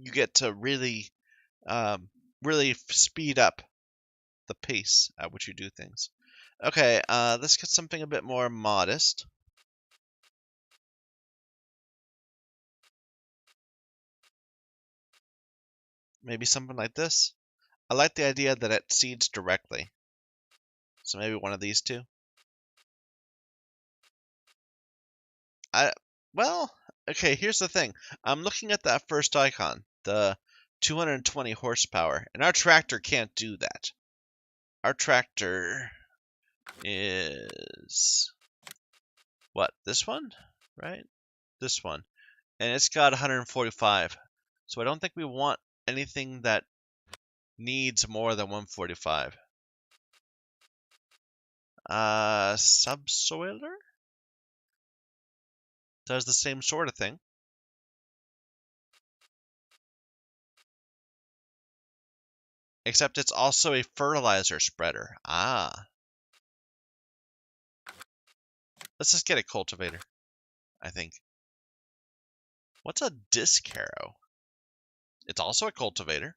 you get to really, really speed up the pace at which you do things. Okay, let's get something a bit more modest. Maybe something like this. I like the idea that it seeds directly. So maybe one of these two. Well, okay, here's the thing. I'm looking at that first icon, the 220 horsepower, and our tractor can't do that. Our tractor is what? This one, right? This one. And it's got 145. So I don't think we want anything that needs more than 145. Subsoiler does the same sort of thing. Except it's also a fertilizer spreader. Ah. Let's just get a cultivator, I think. What's a disc harrow? It's also a cultivator.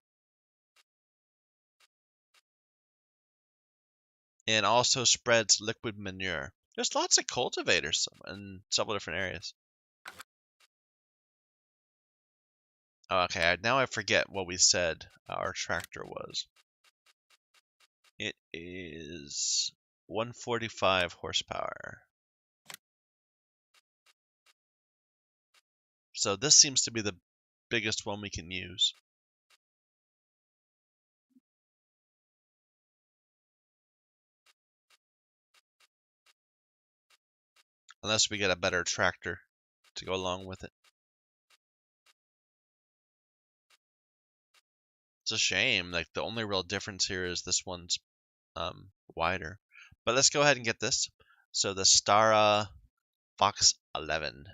And also spreads liquid manure. There's lots of cultivators in several different areas. Oh, okay, now I forget what we said our tractor was. It is 145 horsepower. So this seems to be the biggest one we can use. Unless we get a better tractor to go along with it. It's a shame. Like, the only real difference here is this one's wider. But let's go ahead and get this. So the Stara Fox 11.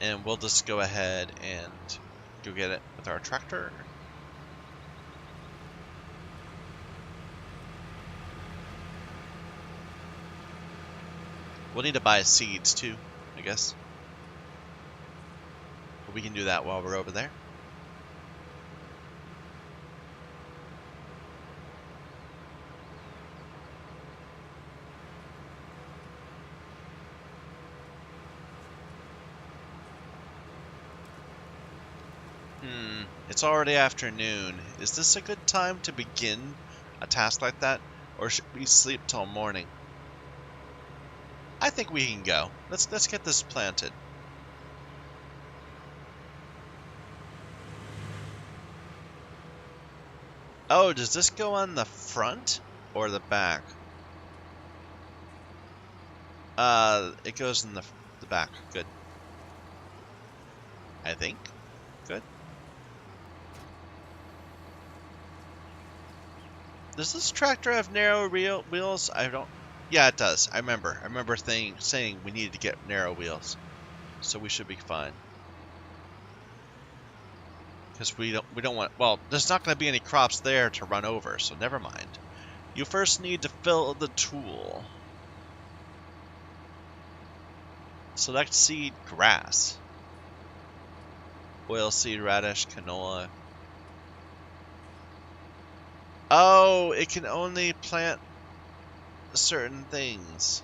And we'll just go ahead and go get it with our tractor. We'll need to buy seeds too, I guess. But we can do that while we're over there. It's already afternoon. Is this a good time to begin a task like that? Or should we sleep till morning? I think we can go. Let's get this planted. Oh, does this go on the front or the back? It goes in the back. Good. I think. Good. Does this tractor have narrow wheels? I don't. Yeah, it does. I remember saying we needed to get narrow wheels, so we should be fine. Because we don't want. Well, there's not going to be any crops there to run over, so never mind. You first need to fill the tool. Select seed grass. Oilseed, radish, canola. Oh, it can only plant certain things.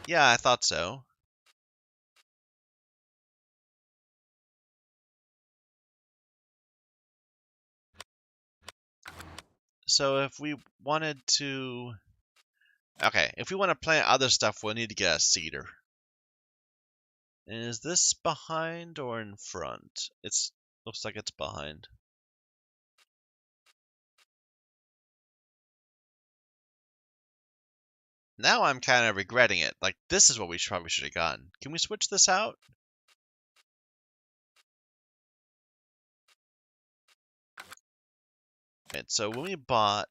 Yeah, I thought so. So if we wanted to... Okay, if we want to plant other stuff, we'll need to get a seeder. And is this behind or in front? Looks like it's behind. Now I'm kind of regretting it. Like, this is what we probably should have gotten. Can we switch this out? And so when we bought...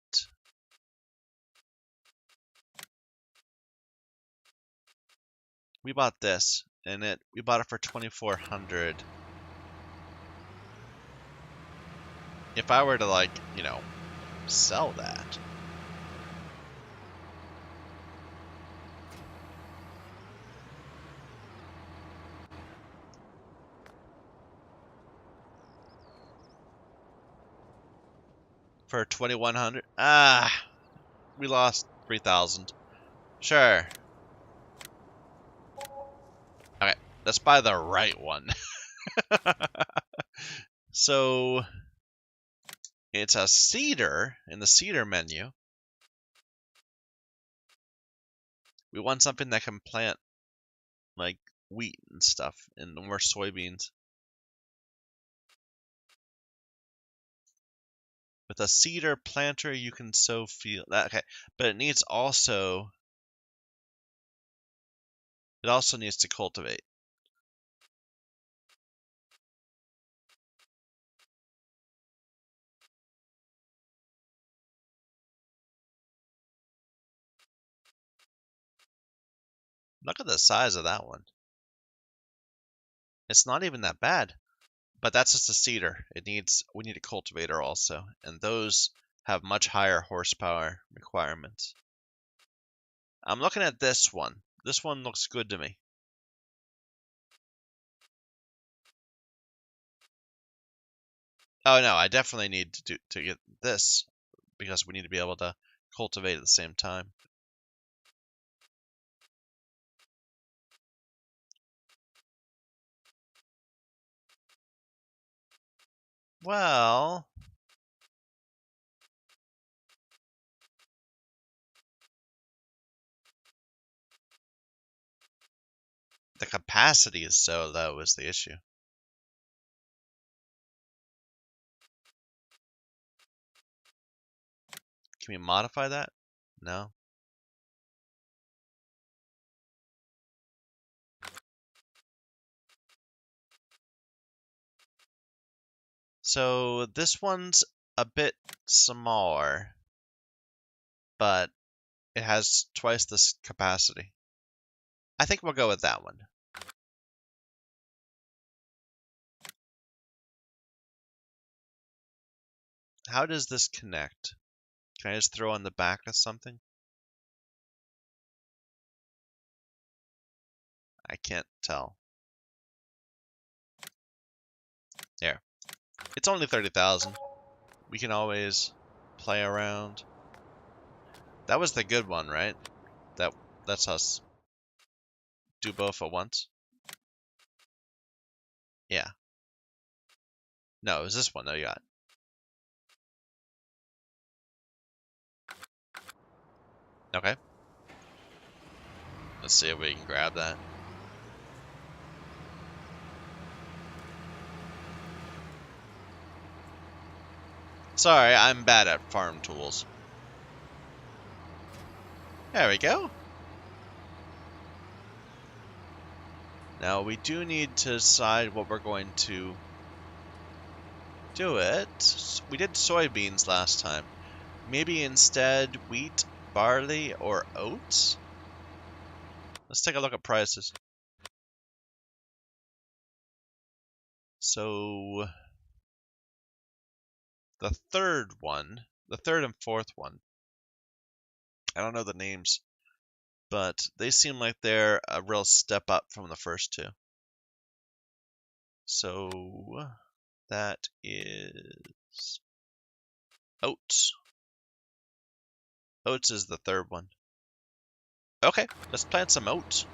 We bought this, and we bought it for 2,400. If I were to, like, you know, sell that... For 2,100? Ah, we lost 3,000. Sure. Okay, let's buy the right one. So, it's a seeder in the seeder menu. We want something that can plant, like, wheat and stuff, and more soybeans. With a seeder planter, you can sow field. Okay, but it also needs to cultivate. Look at the size of that one. It's not even that bad, but that's just a seeder. We need a cultivator also, and those have much higher horsepower requirements. I'm looking at this one. This one looks good to me. Oh no, I definitely need to get this because we need to be able to cultivate at the same time. Well, The capacity is so low is the issue. Can we modify that? No. So this one's a bit smaller, but it has twice this capacity. I think we'll go with that one. How does this connect? Can I just throw on the back of something? I can't tell. There. It's only 30,000. We can always play around. That was the good one, right? That's us. Do both at once? Yeah. No, it was this one that you got. Okay. Let's see if we can grab that. Sorry, I'm bad at farm tools. There we go. Now we do need to decide what we're going to do it. We did soybeans last time. Maybe instead wheat, barley, or oats? Let's take a look at prices. So the third and fourth one, I don't know the names, but they seem like they're a real step up from the first two. So that is oats. Oats is the third one. Okay, let's plant some oats.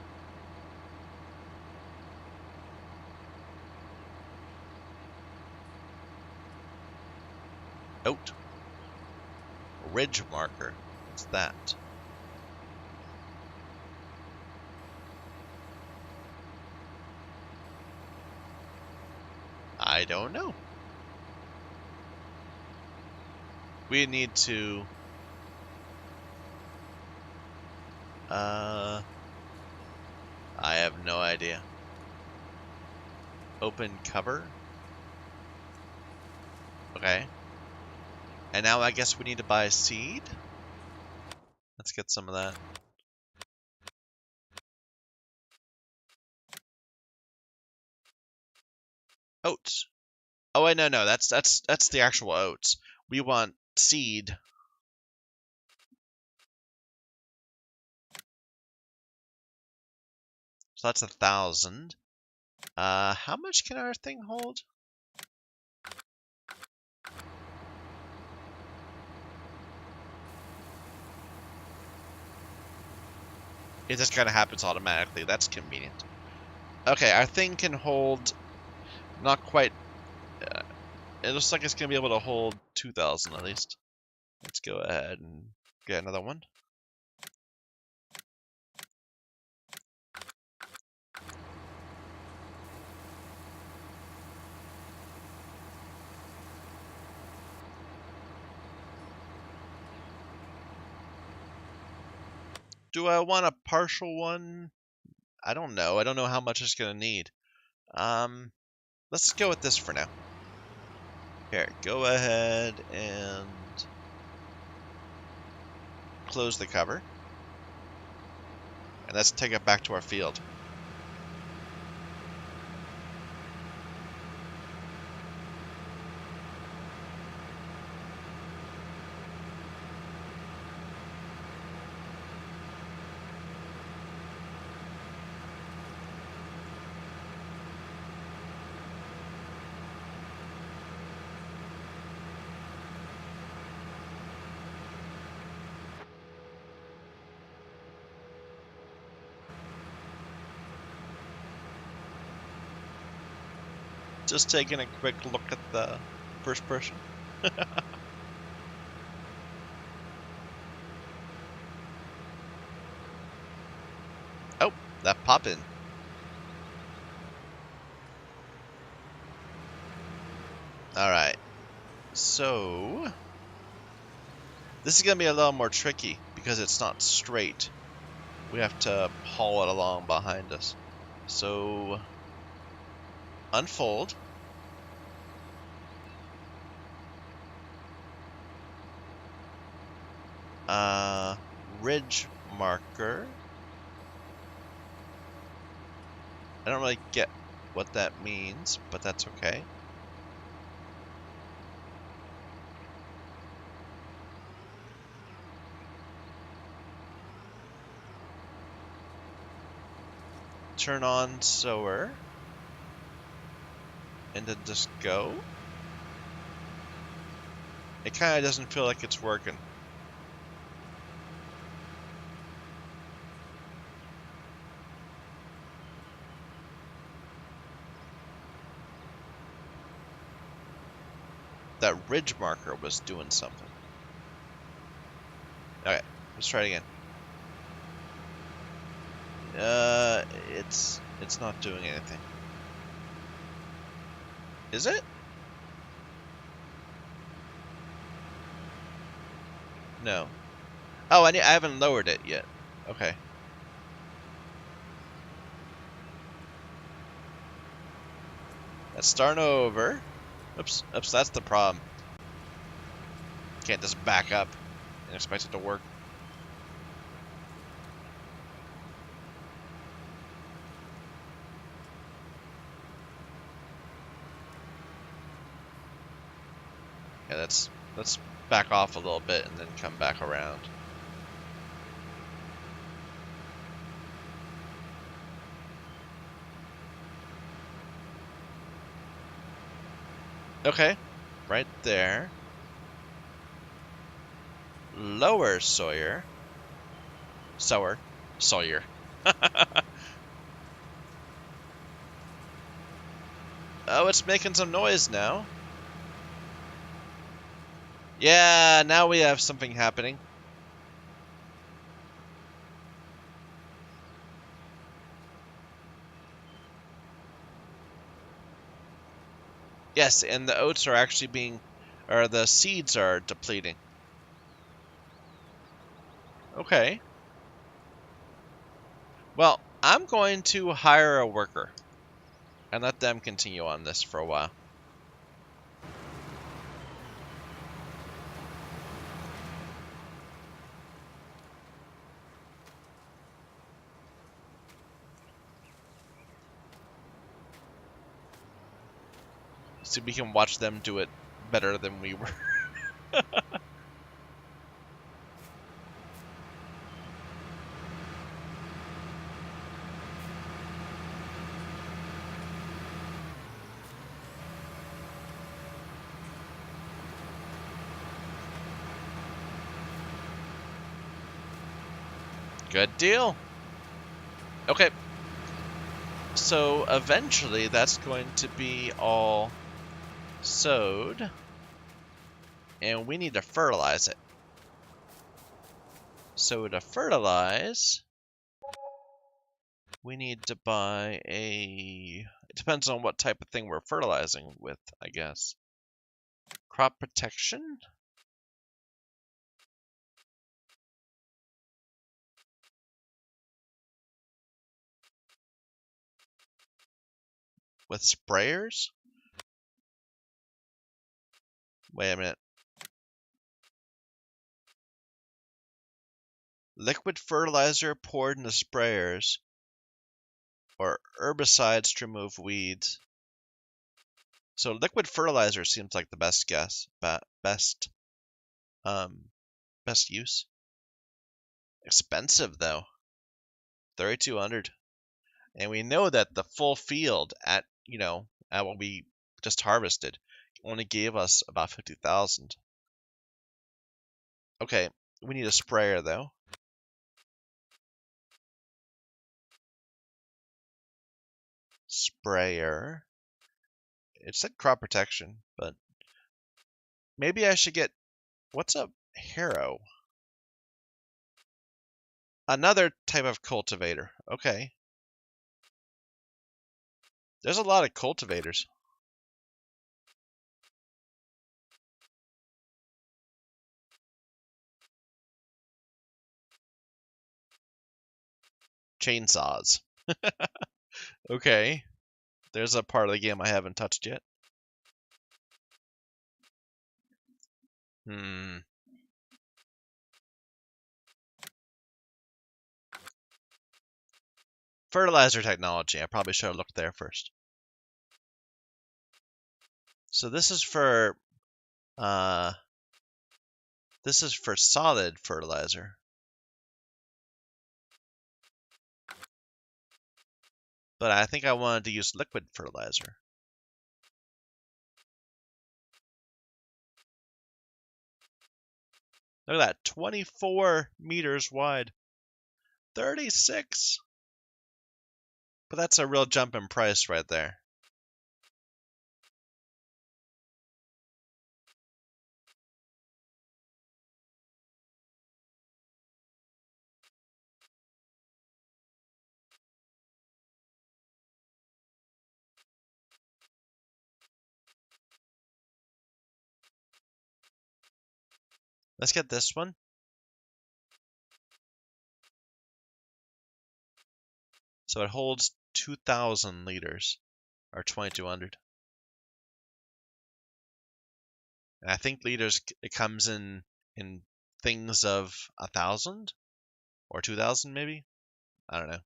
Oat. Ridge marker. What's that? I don't know. We need to... I have no idea. Open cover. Okay. And now I guess we need to buy a seed? Let's get some of that. Oats. Oh wait, no, that's the actual oats. We want seed. So that's 1,000. How much can our thing hold? It just kind of happens automatically. That's convenient. Okay, our thing can hold not quite... it looks like it's going to be able to hold 2,000 at least. Let's go ahead and get another one. Do I want a partial one? I don't know. I don't know how much it's going to need. Let's go with this for now. Here, go ahead and close the cover. And let's take it back to our field. Just taking a quick look at the first person. Oh, that poppin'. So this is going to be a little more tricky because it's not straight. We have to haul it along behind us. So unfold. Ridge marker. I don't really get what that means, but that's okay. Turn on sower. And then just go. It kind of doesn't feel like it's working. That ridge marker was doing something. Okay, let's try it again. It's not doing anything. Is it? No. Oh, I haven't lowered it yet. Okay. Let's start over. Oops, that's the problem. Can't just back up and expect it to work. Yeah, let's back off a little bit and then come back around. Okay, right there. Lower Sawyer. Sawyer. Oh, it's making some noise now. Yeah, now we have something happening. Yes, and the oats are actually the seeds are depleting. Okay. Well, I'm going to hire a worker and let them continue on this for a while. So we can watch them do it better than we were. Good deal. Okay. So eventually that's going to be all sowed. And we need to fertilize it. So to fertilize, we need to buy it depends on what type of thing we're fertilizing with, I guess. Crop protection? With sprayers? Wait a minute. Liquid fertilizer poured into sprayers or herbicides to remove weeds. So liquid fertilizer seems like the best guess, best use. Expensive though, 3,200, and we know that the full field at what we just harvested only gave us about 50,000. Okay, we need a sprayer though. Sprayer. It said crop protection, but maybe I should get, what's a harrow? Another type of cultivator. Okay. There's a lot of cultivators. Chainsaws. Okay. There's a part of the game I haven't touched yet. Fertilizer technology. I probably should have looked there first. So this is for solid fertilizer. But I think I wanted to use liquid fertilizer. Look at that, 24 meters wide. 36. But that's a real jump in price right there. Let's get this one. So it holds 2,000 liters, or 2,200. And I think liters, it comes in things of 1,000 or 2,000 maybe. I don't know.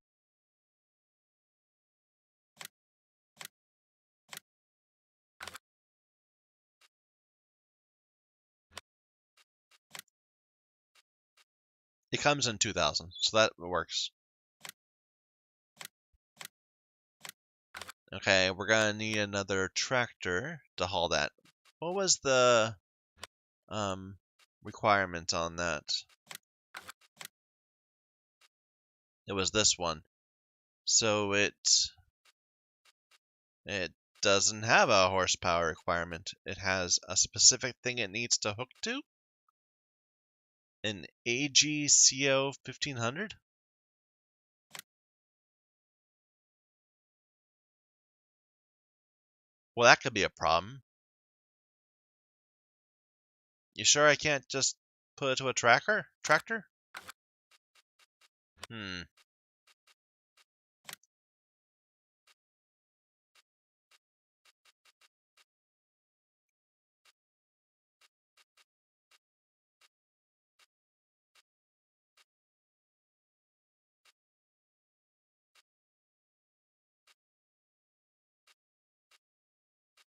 It comes in 2,000, so that works. Okay, we're gonna need another tractor to haul that. What was the requirement on that? It was this one. So it doesn't have a horsepower requirement. It has a specific thing it needs to hook to. An AGCO 1500? Well, that could be a problem. You sure I can't just put it to a tractor?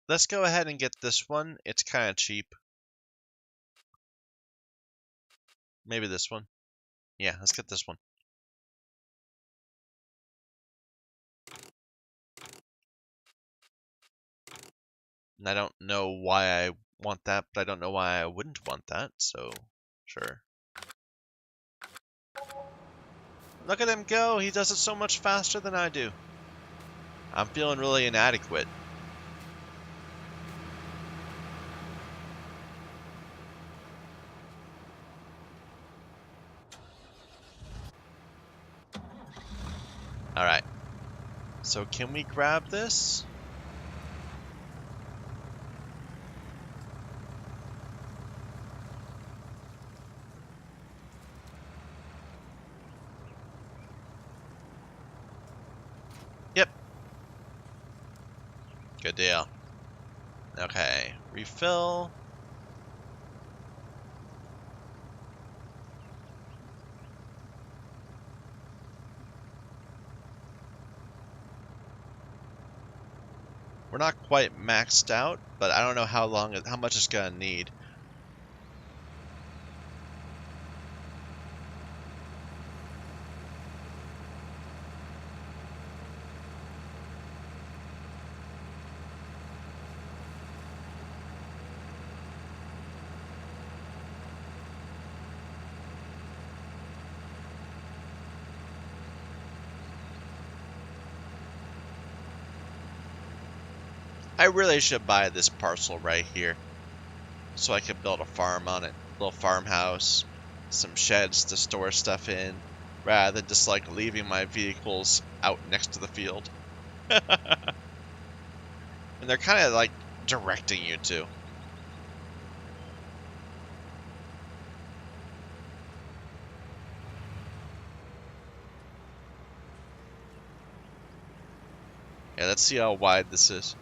Let's go ahead and get this one. It's kind of cheap. Maybe this one. Yeah, let's get this one. And I don't know why I want that, but I don't know why I wouldn't want that, so sure. Look at him go! He does it so much faster than I do. I'm feeling really inadequate. Alright. So can we grab this? Yep. Good deal. Okay, refill. We're not quite maxed out, but I don't know how much it's gonna need. I really should buy this parcel right here, so I could build a farm on it, a little farmhouse, some sheds to store stuff in, rather than just like leaving my vehicles out next to the field. And they're kind of like directing you to. Okay, let's see how wide this is.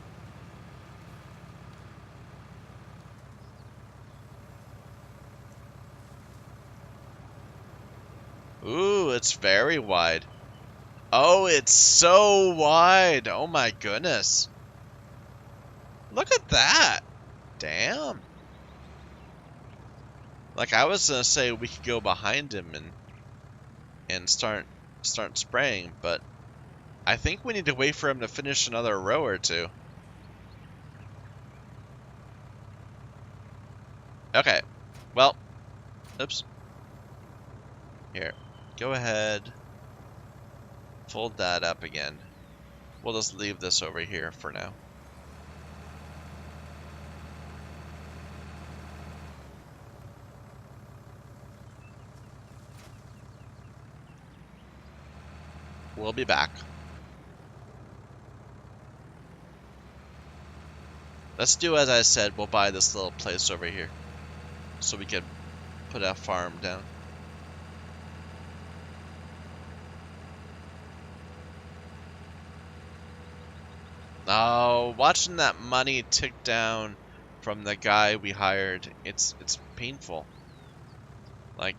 Ooh, it's very wide. Oh, it's so wide. Oh my goodness. Look at that. Damn. Like I was gonna say we could go behind him and start spraying, but I think we need to wait for him to finish another row or two. Okay. Well, oops. Here. Go ahead. Fold that up again. We'll just leave this over here for now. We'll be back. Let's do as I said. We'll buy this little place over here so we can put our farm down. Oh, watching that money tick down from the guy we hired, it's painful. Like,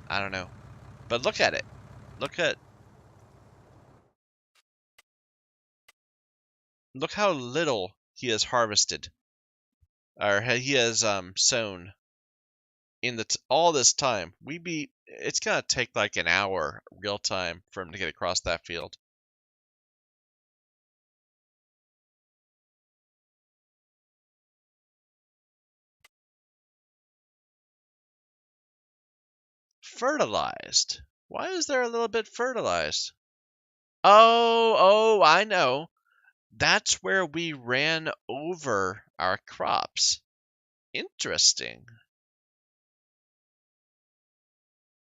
I don't know. But look at it. Look how little he has harvested. Or he has sown in all this time. It's gonna take like an hour real time for him to get across that field. Fertilized. Why is there a little bit fertilized? Oh, I know. That's where we ran over our crops. Interesting.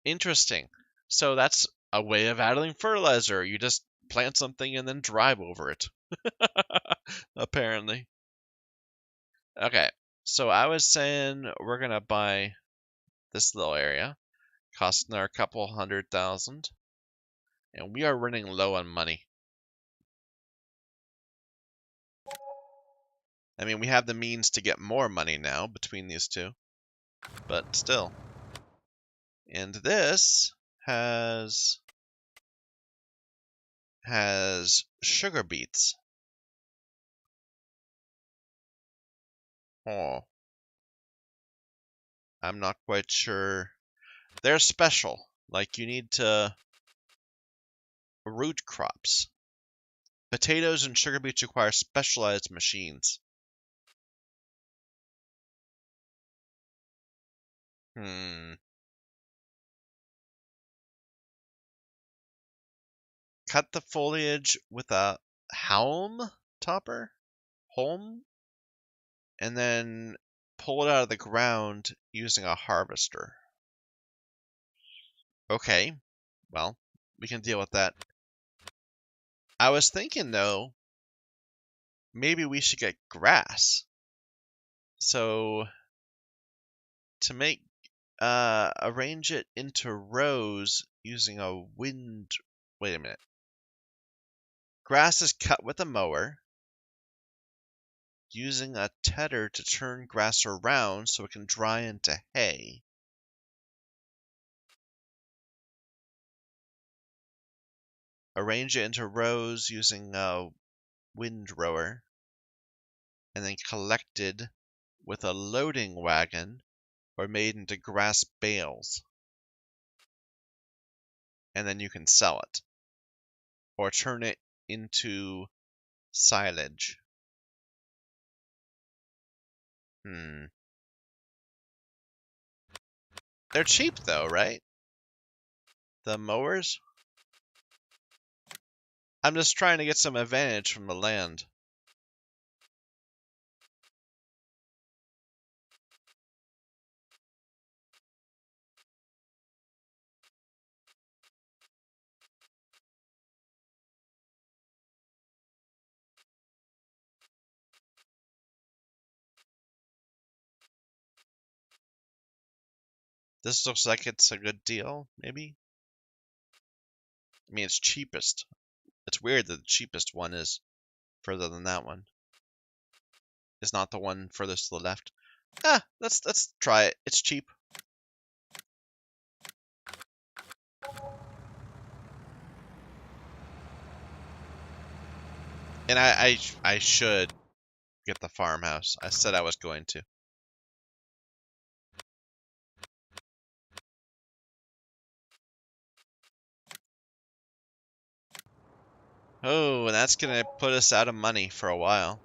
Interesting. So that's a way of adding fertilizer. You just plant something and then drive over it. Apparently. Okay. So I was saying we're gonna buy this little area, costing our couple 100,000, and we are running low on money. I mean, we have the means to get more money now between these two, but still. And this has sugar beets. Oh, I'm not quite sure. They're special. Like you need to root crops. Potatoes and sugar beets require specialized machines. Cut the foliage with a haulm topper? Holm? And then pull it out of the ground using a harvester. Okay, well, we can deal with that. I was thinking, though, maybe we should get grass. So, to arrange it into rows using a wind... Wait a minute. Grass is cut with a mower, using a tedder to turn grass around so it can dry into hay. Arrange it into rows using a windrower, and then collected with a loading wagon or made into grass bales. And then you can sell it or turn it into silage. They're cheap though, right? The mowers? I'm just trying to get some advantage from the land. This looks like it's a good deal, maybe? I mean, it's cheapest. It's weird that the cheapest one is further than that one. It's not the one furthest to the left. Let's try it. It's cheap. And I should get the farmhouse. I said I was going to. Oh, and that's gonna put us out of money for a while.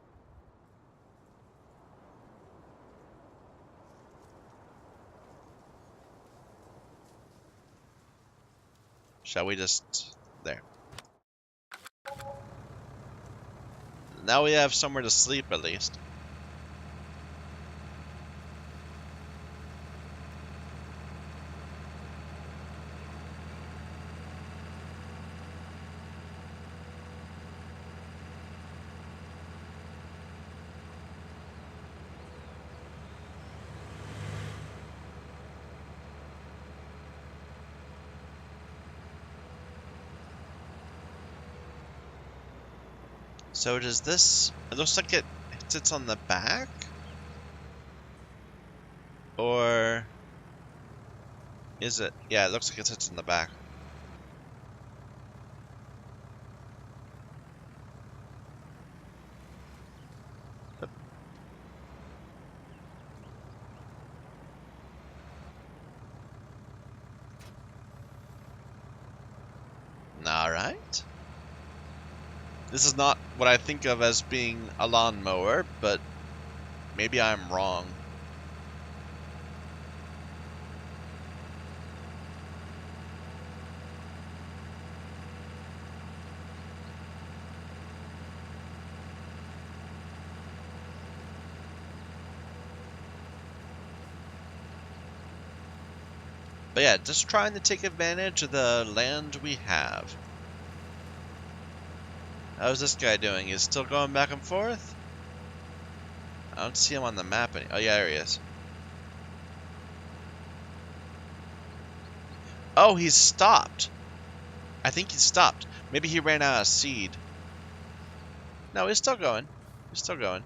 Shall we just... there. Now we have somewhere to sleep at least. So does this... it looks like it sits on the back? Or... is it? Yeah, it looks like it sits in the back. Alright. This is not what I think of as being a lawnmower, but maybe I'm wrong. But yeah, just trying to take advantage of the land we have. How's this guy doing? He's still going back and forth? I don't see him on the map any— oh yeah, there he is. Oh, he's stopped. I think he's stopped. Maybe he ran out of seed. No, he's still going. He's still going.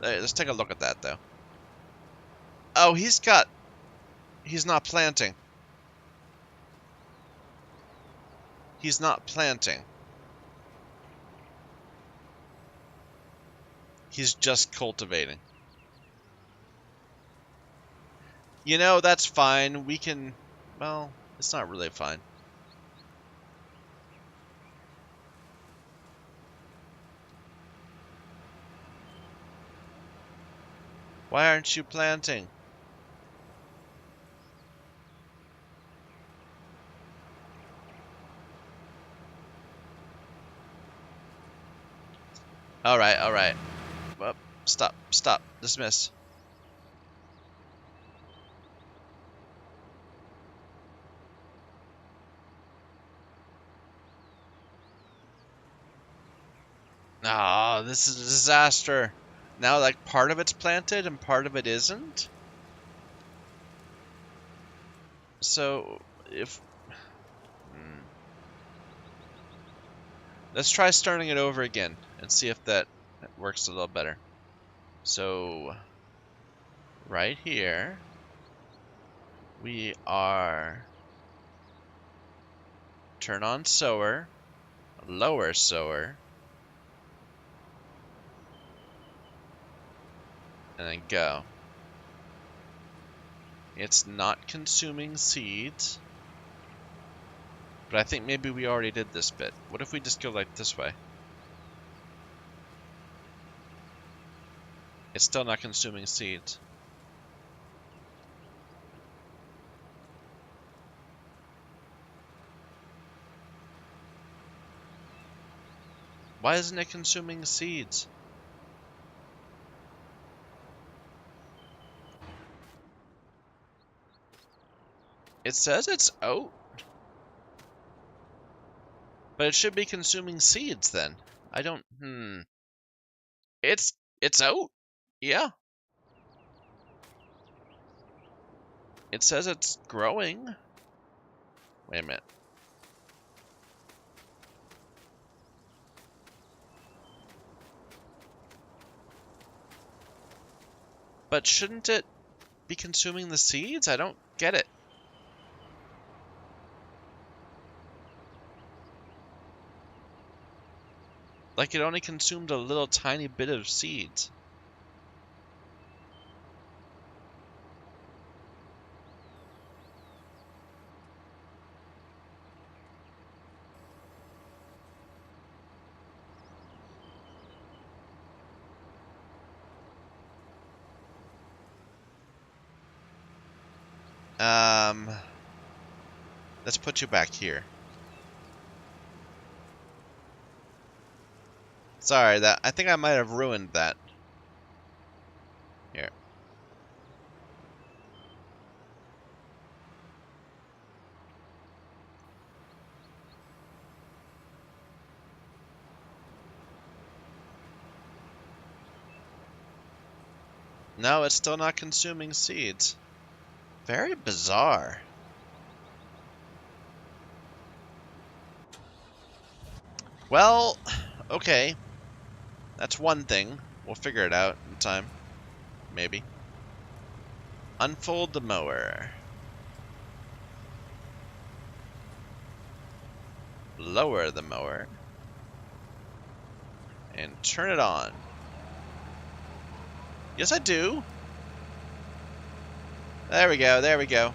Let's take a look at that, though. Oh, he's not planting. He's not planting. He's just cultivating. You know, that's fine. We can... well, it's not really fine. Why aren't you planting? Alright, alright. Well, stop, stop, dismiss. Ah, this is a disaster. Now, like, part of it's planted and part of it isn't? So, if... let's try starting it over again and see if that works a little better. So, right here, we are... turn on sower, lower sower, and then go. It's not consuming seeds, but I think maybe we already did this bit. What if we just go like this way? It's still not consuming seeds. Why isn't it consuming seeds? It says it's oat. But it should be consuming seeds then. I don't... It's oat. Yeah. It says it's growing. Wait a minute. But shouldn't it be consuming the seeds? I don't get it. Like it only consumed a little tiny bit of seeds. Let's put you back here. Sorry, I think I might have ruined that. Here. No, it's still not consuming seeds. Very bizarre. Well, okay. That's one thing. We'll figure it out in time. Maybe. Unfold the mower. Lower the mower. And turn it on. Yes, I do. There we go, there we go.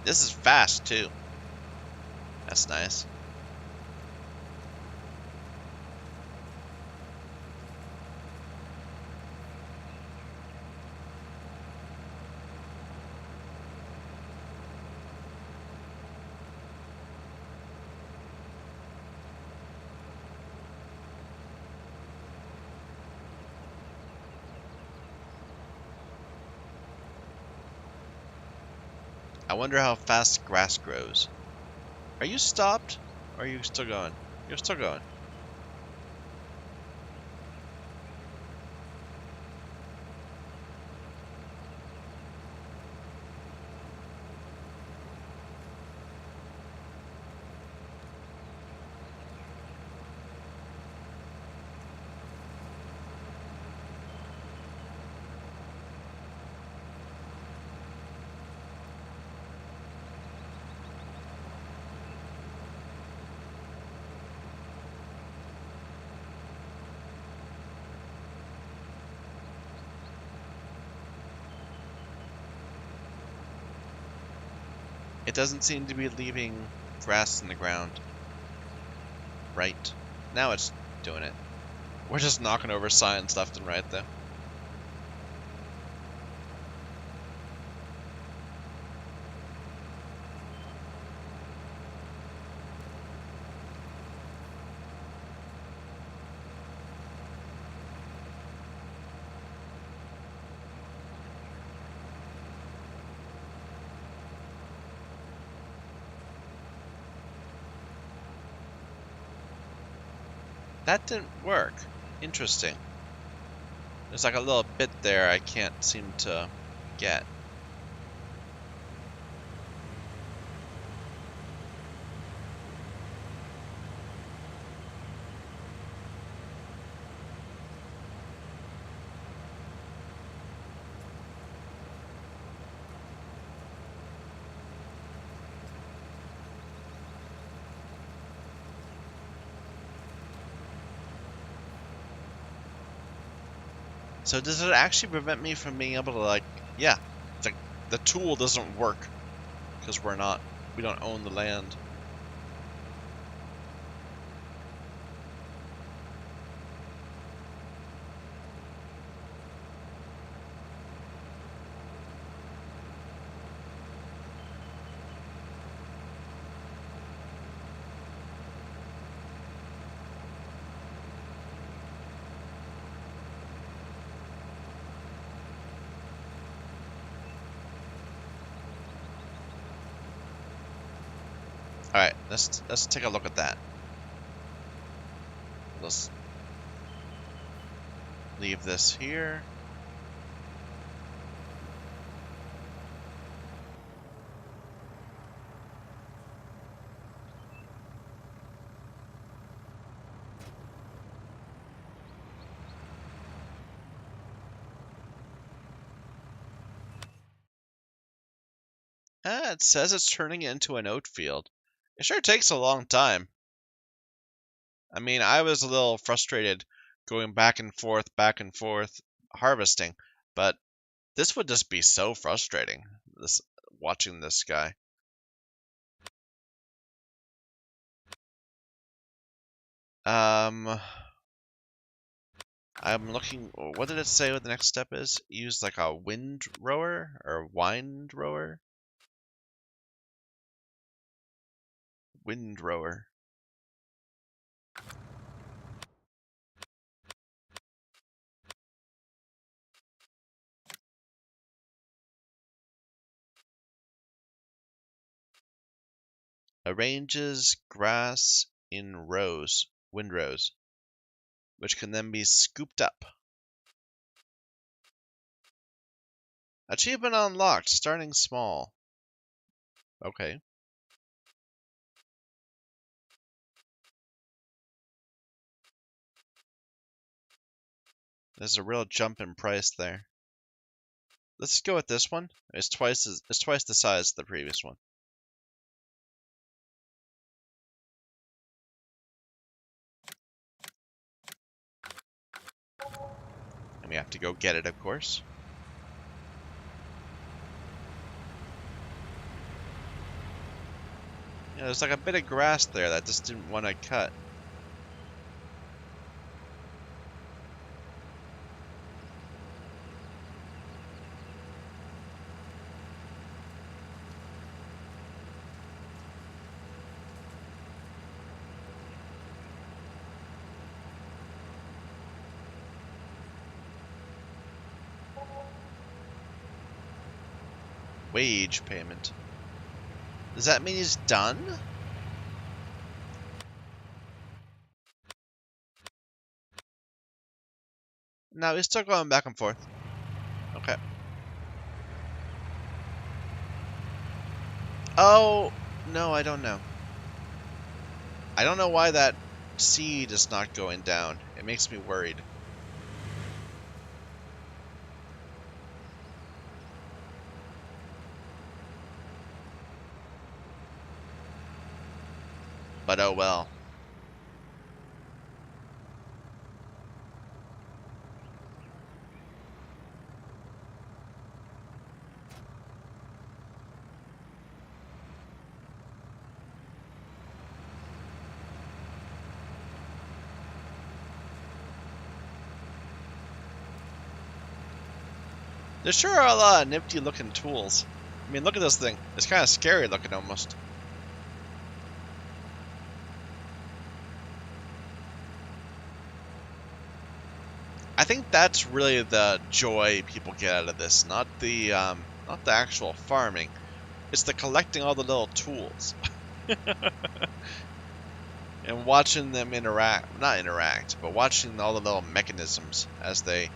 This is fast, too. That's nice. I wonder how fast grass grows. Are you stopped? Or are you still going? You're still going. It doesn't seem to be leaving grass in the ground. Right. Now it's doing it. We're just knocking over signs left and right, though. That didn't work. Interesting. There's like a little bit there I can't seem to get. So does it actually prevent me from being able to, like, yeah, the tool doesn't work because we don't own the land. All right, let's take a look at that. Let's leave this here. It says it's turning into an oat field. It sure takes a long time. I mean, I was a little frustrated going back and forth, harvesting, but this would just be so frustrating, watching this guy. I'm looking. What did it say? What the next step is? Use like a wind rower or wind rower. Wind rower. Arranges grass in rows, windrows, which can then be scooped up. Achievement unlocked, starting small. Okay. There's a real jump in price there. Let's go with this one. It's twice the size of the previous one. And we have to go get it, of course. Yeah, there's like a bit of grass there that just didn't want to cut. Wage payment. Does that mean he's done? No, he's still going back and forth. Okay. Oh, no, I don't know. I don't know why that seed is not going down. It makes me worried. But oh well. There sure are a lot of nifty looking tools. I mean, look at this thing. It's kind of scary looking almost. I think that's really the joy people get out of this, not the actual farming. It's the collecting all the little tools. And watching them not interact, but watching all the little mechanisms as they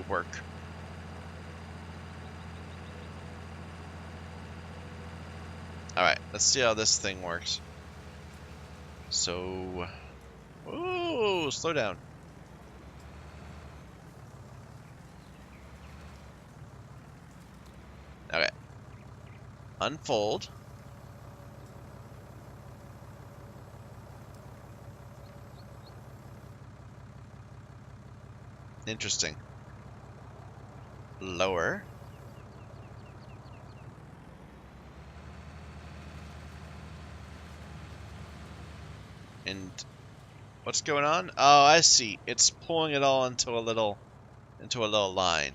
work. Alright, let's see how this thing works. So, ooh, slow down. Okay. Unfold. Interesting. Lower. And what's going on? Oh, I see. It's pulling it all into a little line.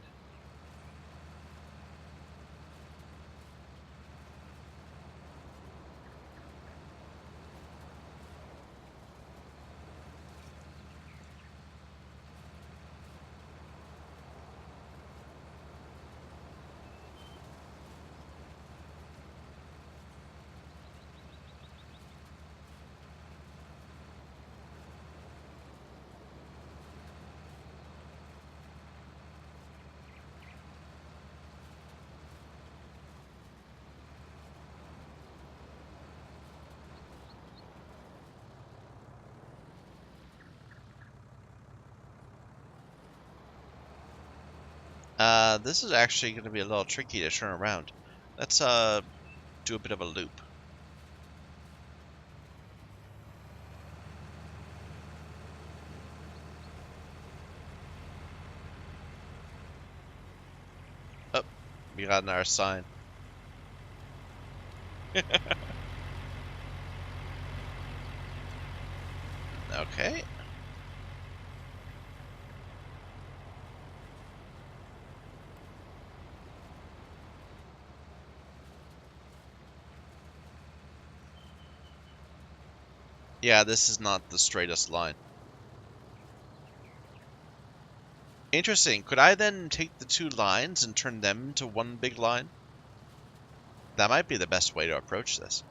This is actually going to be a little tricky to turn around. Let's do a bit of a loop. Oh, we got another sign. Okay. Yeah, this is not the straightest line. Interesting. Could I then take the two lines and turn them into one big line? That might be the best way to approach this.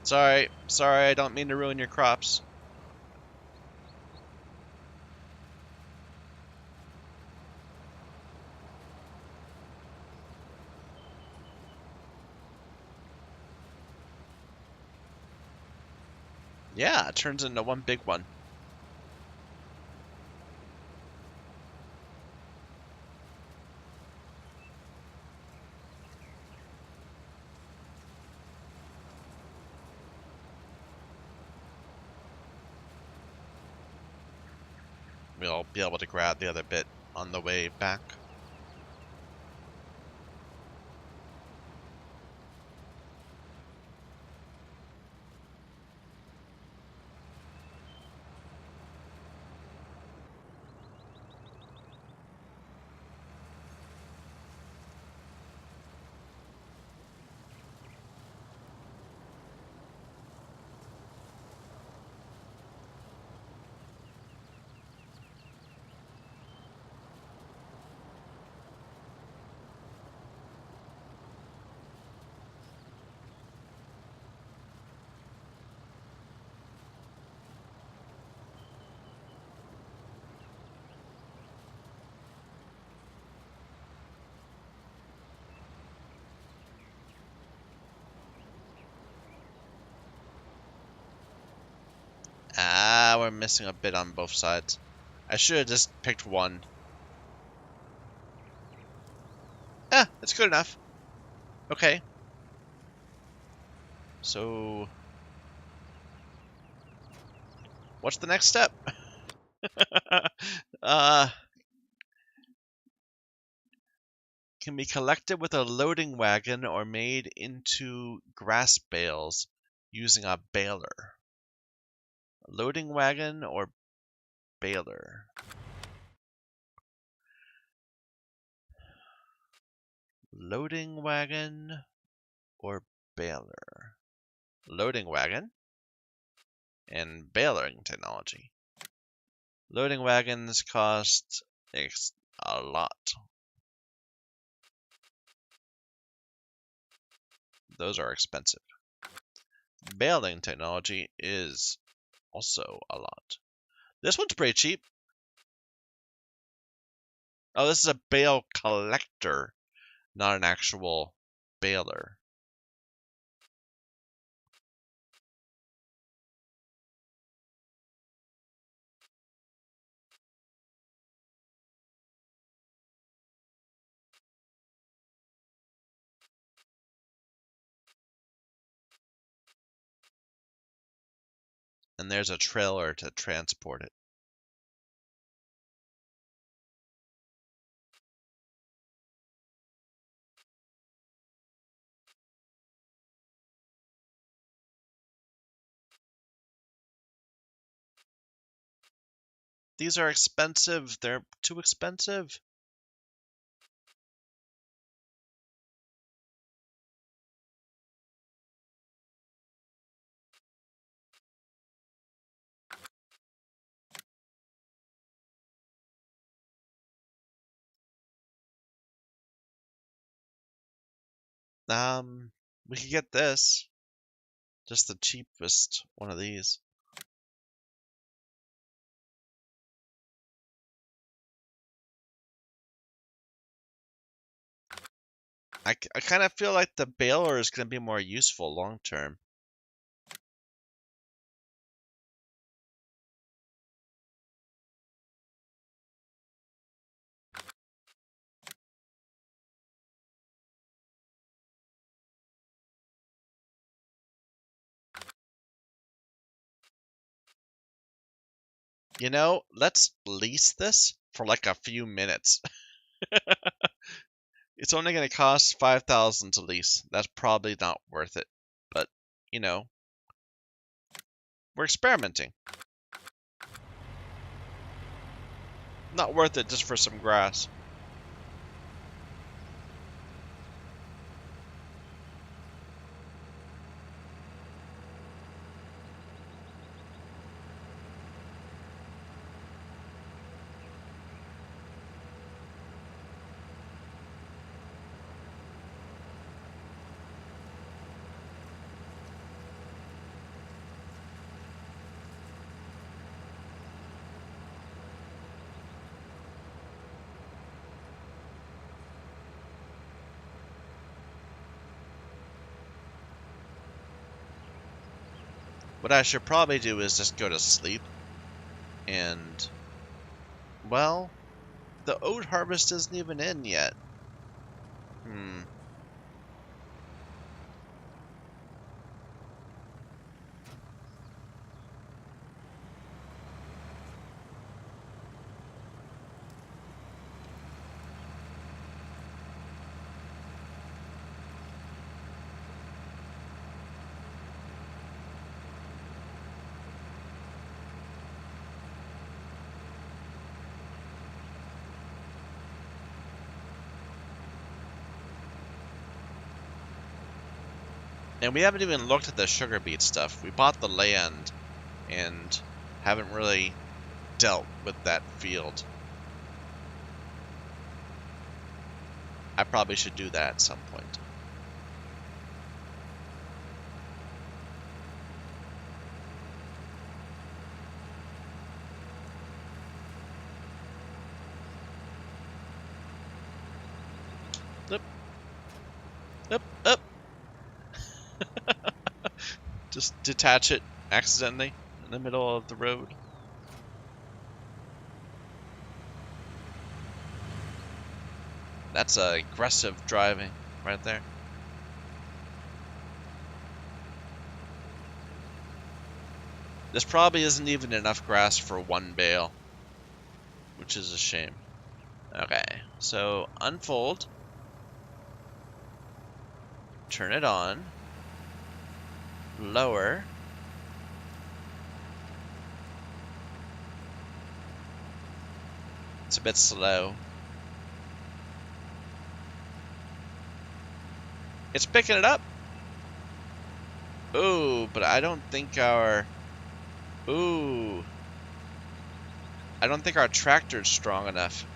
Sorry, I don't mean to ruin your crops. Yeah, it turns into one big one. We'll be able to grab the other bit on the way back. Ah, we're missing a bit on both sides. I should have just picked one. Ah, it's good enough. Okay. So, what's the next step? uh, can be collected with a loading wagon or made into grass bales using a baler. Loading wagon or baler? Loading wagon or baler? Loading wagon and baling technology. Loading wagons cost a lot. Those are expensive. Baling technology is also a lot. This one's pretty cheap. Oh, this is a bale collector, not an actual baler. And there's a trailer to transport it. These are expensive. They're too expensive. We could get this. Just the cheapest one of these. I kind of feel like the baler is going to be more useful long term. You know, let's lease this for like a few minutes. It's only going to cost 5,000 to lease. That's probably not worth it. But, you know, we're experimenting. Not worth it just for some grass. What I should probably do is just go to sleep. And, well, the oat harvest isn't even in yet. And we haven't even looked at the sugar beet stuff. We bought the land and haven't really dealt with that field. I probably should do that at some point. Up. Up. Up. Just detach it accidentally in the middle of the road. That's aggressive driving right there. This probably isn't even enough grass for one bale, which is a shame. Okay, so unfold. Turn it on. Lower. It's a bit slow. It's picking it up. Ooh, but I don't think our... Ooh. I don't think our tractor's strong enough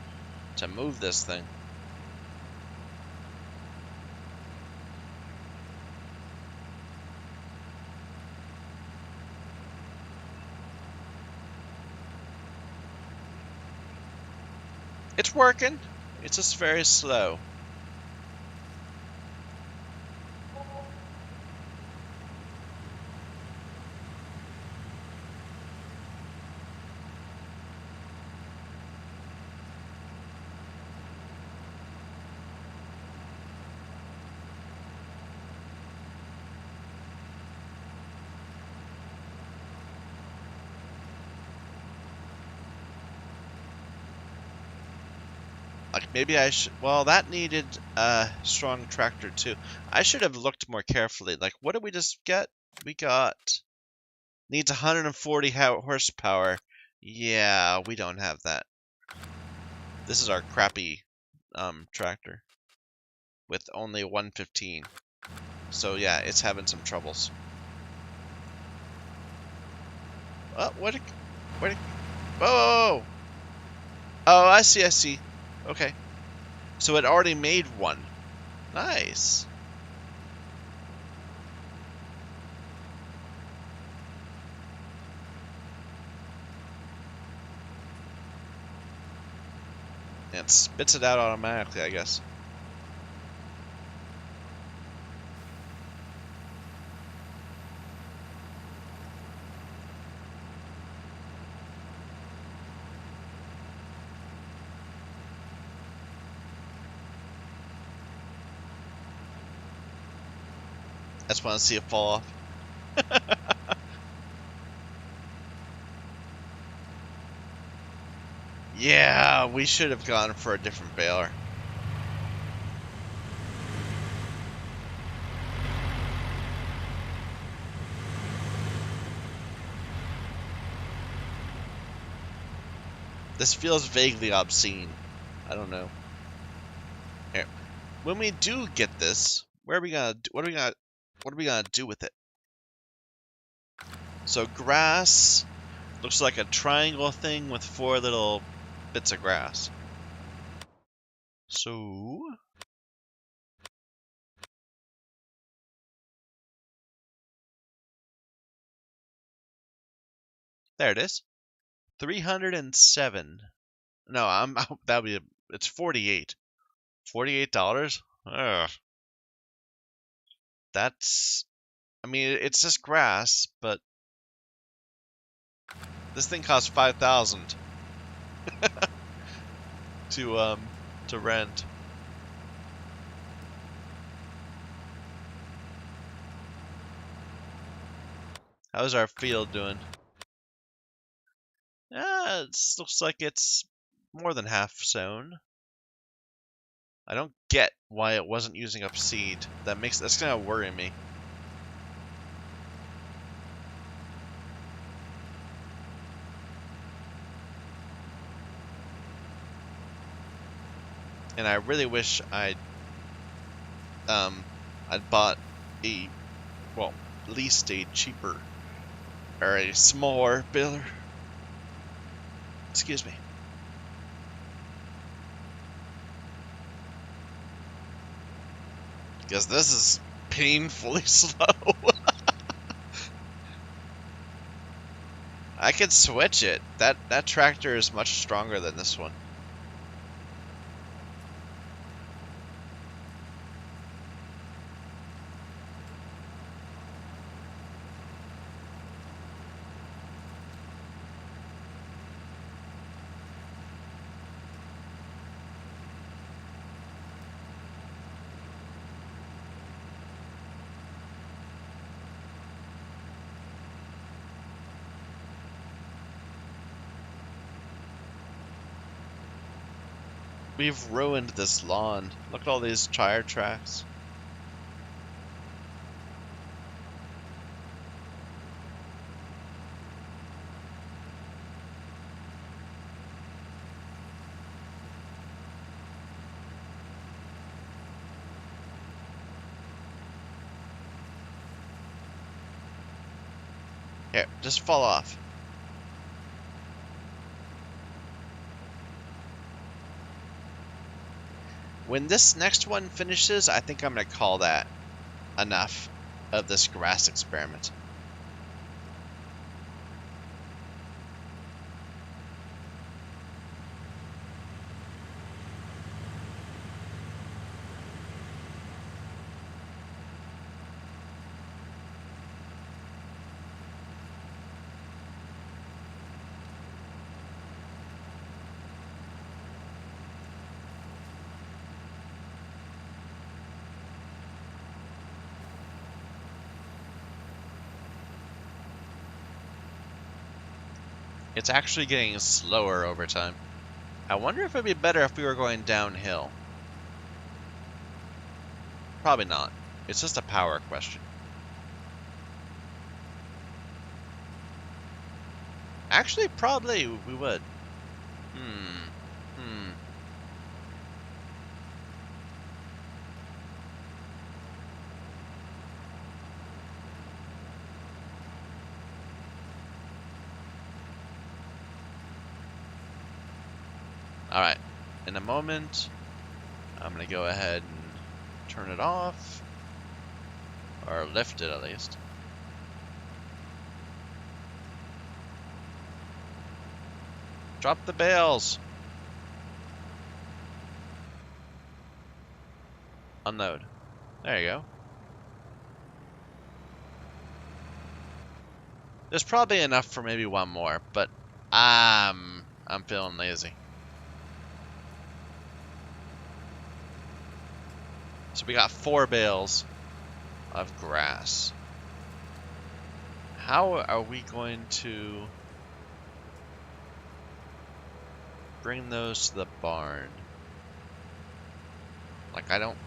to move this thing. It's working. It's just very slow. Like, maybe I should... Well, that needed a strong tractor, too. I should have looked more carefully. Like, what did we just get? We got... Needs 140 horsepower. Yeah, we don't have that. This is our crappy tractor. With only 115. So, yeah, it's having some troubles. Oh, what? Whoa, whoa, whoa! Oh, I see. Okay. So it already made one. Nice. And it spits it out automatically, I guess. I just want to see it fall off. Yeah, we should have gone for a different baler. This feels vaguely obscene. I don't know. Here. When we do get this, what are we gonna do with it? So grass looks like a triangle thing with 4 little bits of grass. So there it is. 307. No, that'd be it's 48. $48? Ugh. That's, I mean, it's just grass, but this thing costs 5,000 to rent. How's our field doing? It looks like it's more than half sown. I don't get why it wasn't using up seed. That's gonna worry me. And I really wish I'd bought a, well, at least a cheaper or a smaller baler. Excuse me. Because this is painfully slow. I could switch it. That tractor is much stronger than this one. We've ruined this lawn. Look at all these tire tracks. Here, just fall off. When this next one finishes, I think I'm going to call that enough of this grass experiment. It's actually getting slower over time. I wonder if it'd be better if we were going downhill. Probably not. It's just a power question. Actually, probably we would. Alright, in a moment, I'm going to go ahead and turn it off. Or lift it, at least. Drop the bales! Unload. There you go. There's probably enough for maybe one more, but I'm feeling lazy. So we got 4 bales of grass. How are we going to bring those to the barn? Like, I don't...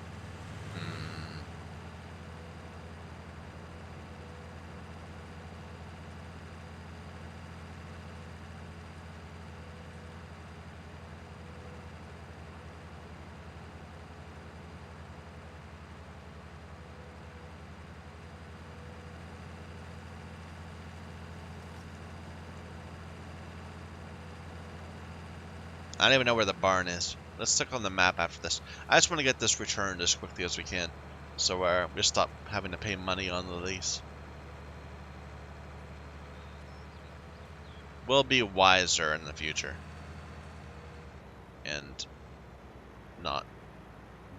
I don't even know where the barn is. Let's look on the map after this. I just want to get this returned as quickly as we can, so we stop having to pay money on the lease. We'll be wiser in the future and not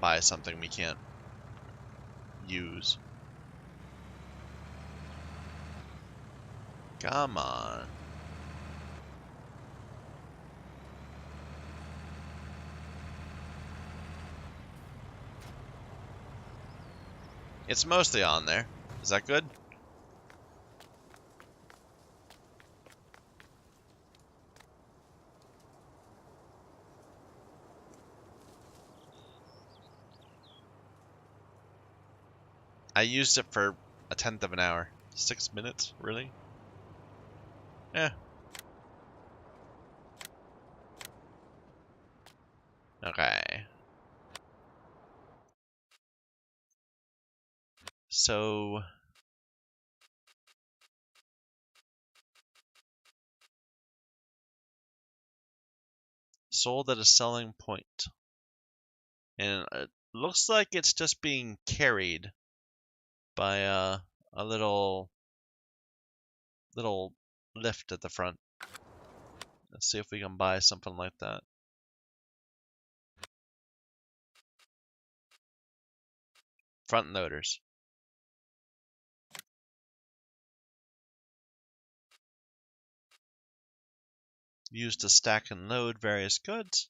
buy something we can't use. Come on. It's mostly on there. Is that good? I used it for 1/10 of an hour. 6 minutes, really? Yeah. Okay. So... sold at a selling point. And it looks like it's just being carried by a little lift at the front. Let's see if we can buy something like that. Front loaders. Used to stack and load various goods.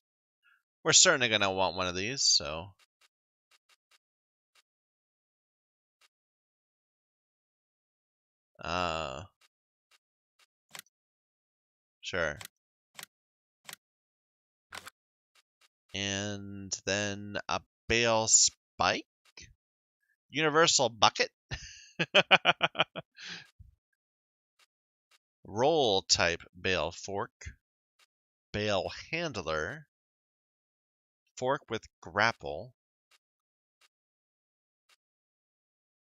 We're certainly going to want one of these, so... Sure. And then a bale spike? Universal bucket? Roll type bale fork. Bale handler. Fork with grapple.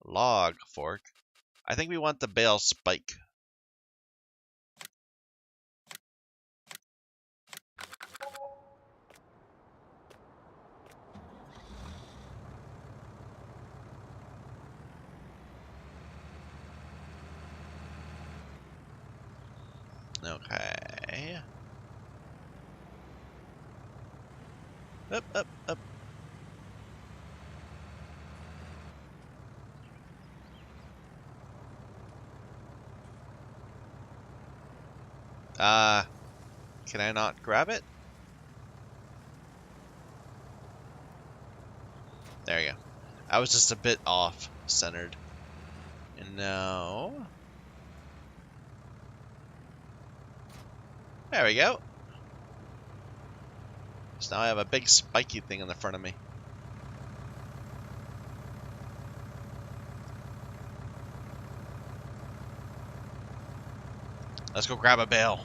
Log fork. I think we want the bale spike. Okay. Up, up, up. Can I not grab it? There you go. I was just a bit off centered. And now... there we go. So now I have a big spiky thing in the front of me. Let's go grab a bale.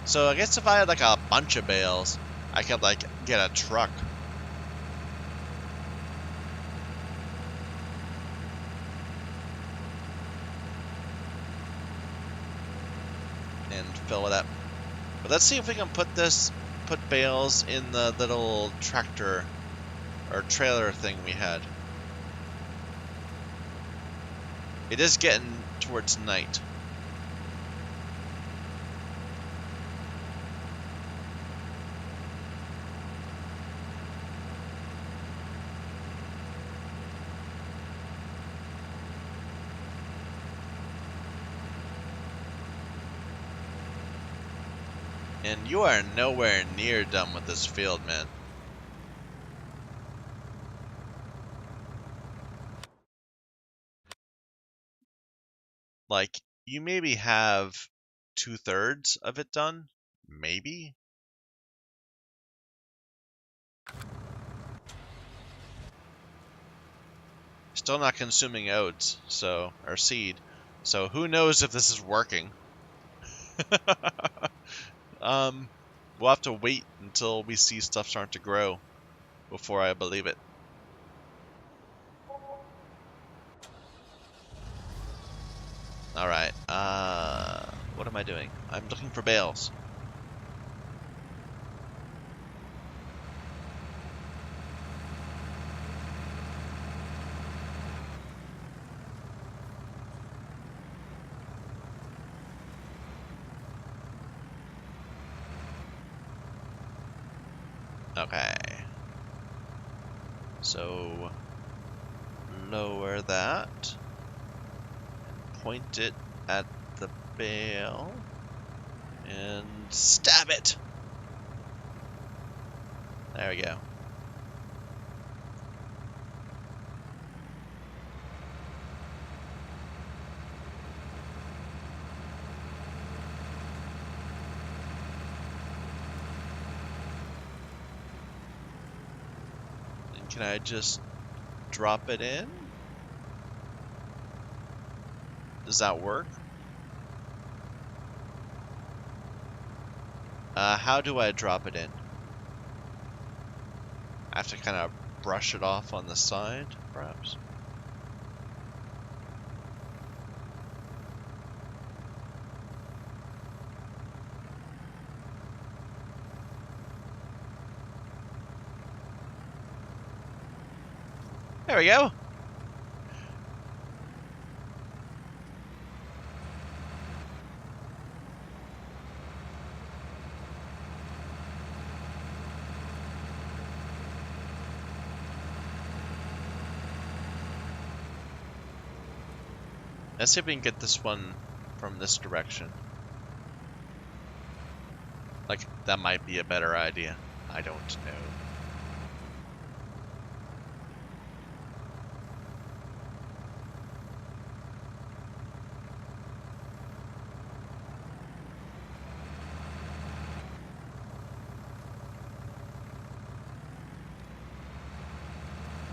So I guess if I had like a bunch of bales, I could like get a truck. And fill it up. But let's see if we can put bales in the little tractor or trailer thing we had. It is getting towards night. And you are nowhere near done with this field, man. Like, you maybe have 2/3 of it done. Maybe? Still not consuming oats, so, or seed. So who knows if this is working. We'll have to wait until we see stuff start to grow before I believe it. Alright, what am I doing? I'm looking for bales. Okay. So, lower that. And point it at the bale. And stab it! There we go. And can I just drop it in? Does that work? How do I drop it in? I have to kind of brush it off on the side, perhaps? There we go! Let's see if we can get this one from this direction. Like, that might be a better idea. I don't know.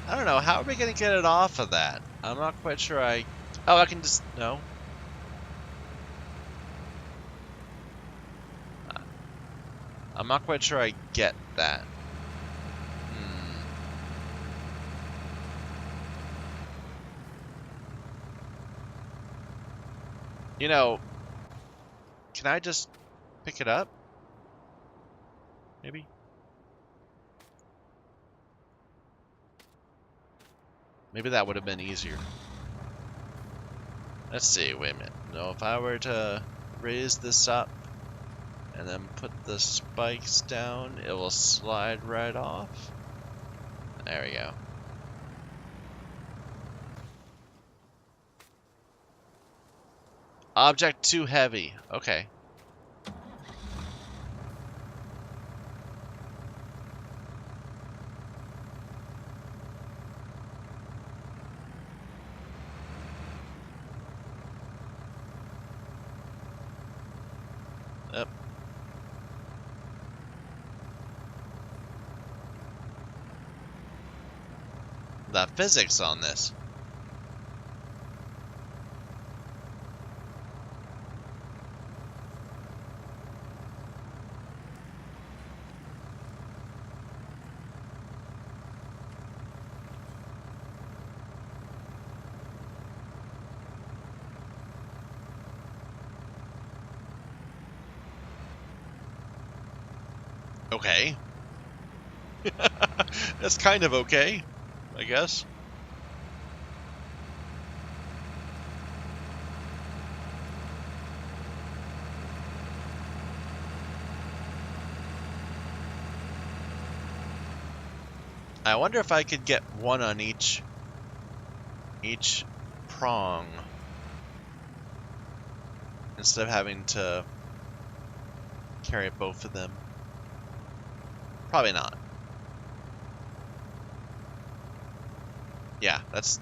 I don't know, how are we gonna get it off of that? I'm not quite sure Oh, I can just... No. I'm not quite sure I get that. You know, can I just pick it up? Maybe? Maybe that would have been easier. Let's see, wait a minute. No, if I were to raise this up and then put the spikes down, it will slide right off. There we go. Object too heavy. Okay. Yep. The physics on this. Okay. That's kind of okay, I guess. I wonder if I could get one on each prong instead of having to carry both of them? Probably not. Yeah, let's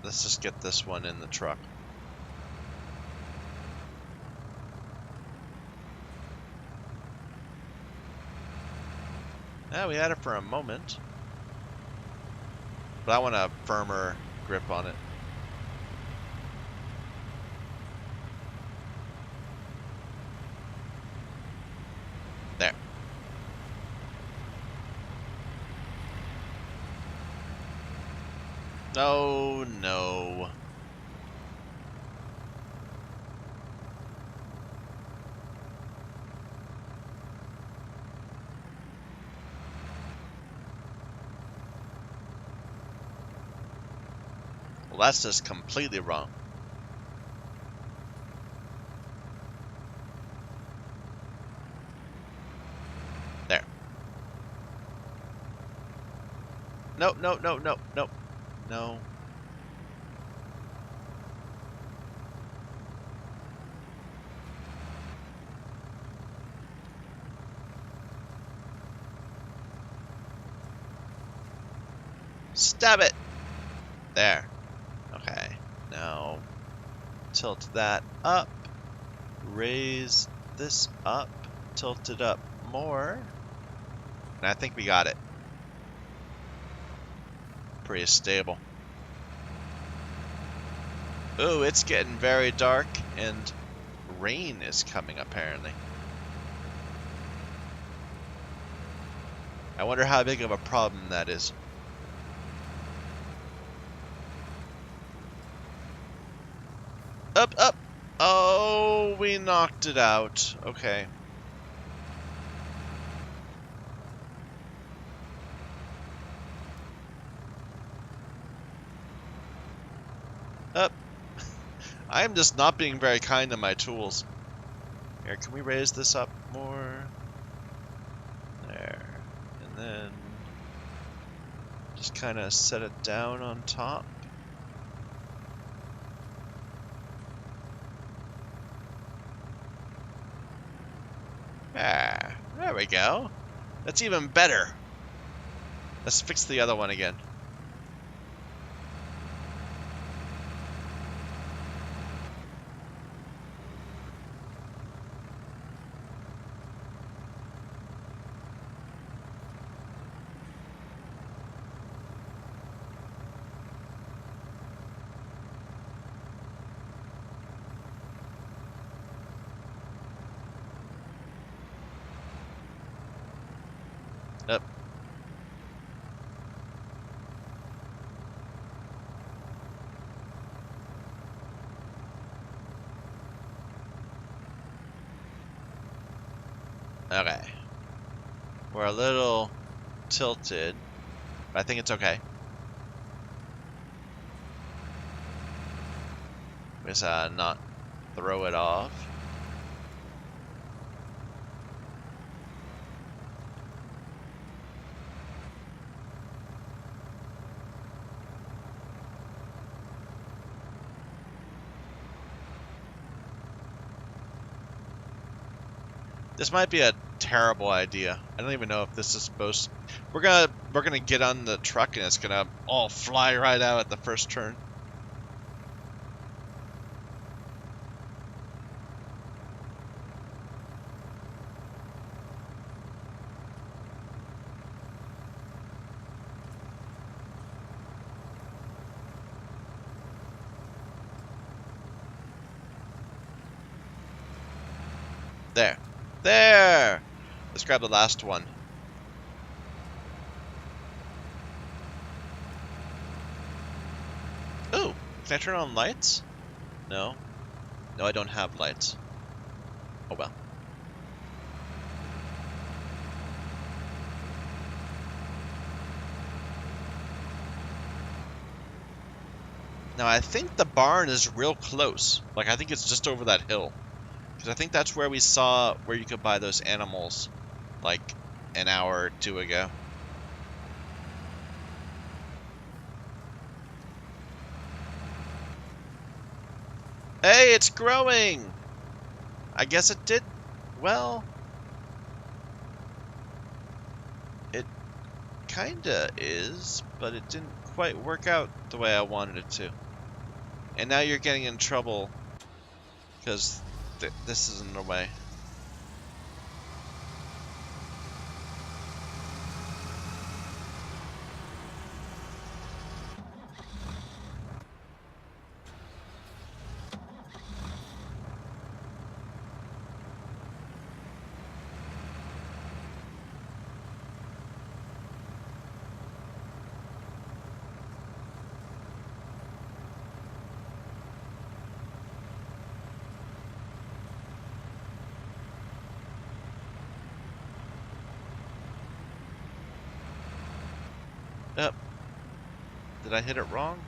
just get this one in the truck. Yeah, we had it for a moment. But I want a firmer grip on it. There. No, no. Well, that's just completely wrong. There. No, no, no, no, no. No. Stab it! There. Okay. Now, tilt that up. Raise this up. Tilt it up more. And I think we got it. Pretty stable. Ooh, it's getting very dark, and rain is coming, apparently. I wonder how big of a problem that is. Up, up! Oh, we knocked it out. Okay. Up. I am just not being very kind to my tools. Here, can we raise this up more? There. And then just kind of set it down on top. Ah, there we go. That's even better. Let's fix the other one again. Up. Okay. We're a little tilted, but I think it's okay. Just not throw it off. This might be a terrible idea. I don't even know if this is supposed. We're gonna get on the truck and it's gonna all fly right out at the first turn. There. There! Let's grab the last one. Ooh, can I turn on lights? No. No, I don't have lights. Oh well. Now I think the barn is real close. Like, I think it's just over that hill. Because I think that's where we saw where you could buy those animals, like, an hour or two ago. Hey, it's growing! I guess it did Well, it kinda is, but it didn't quite work out the way I wanted it to. And now you're getting in trouble because this is in the way. Yep. Did I hit it wrong?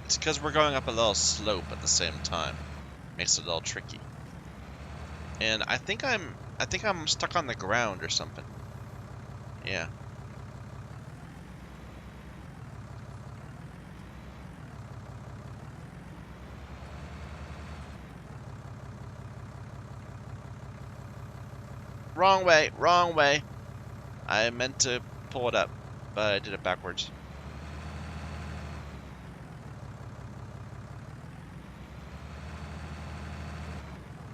It's because we're going up a little slope at the same time. Makes it a little tricky. And I think I'm stuck on the ground or something. Yeah. Wrong way, wrong way. I meant to pull it up, but I did it backwards.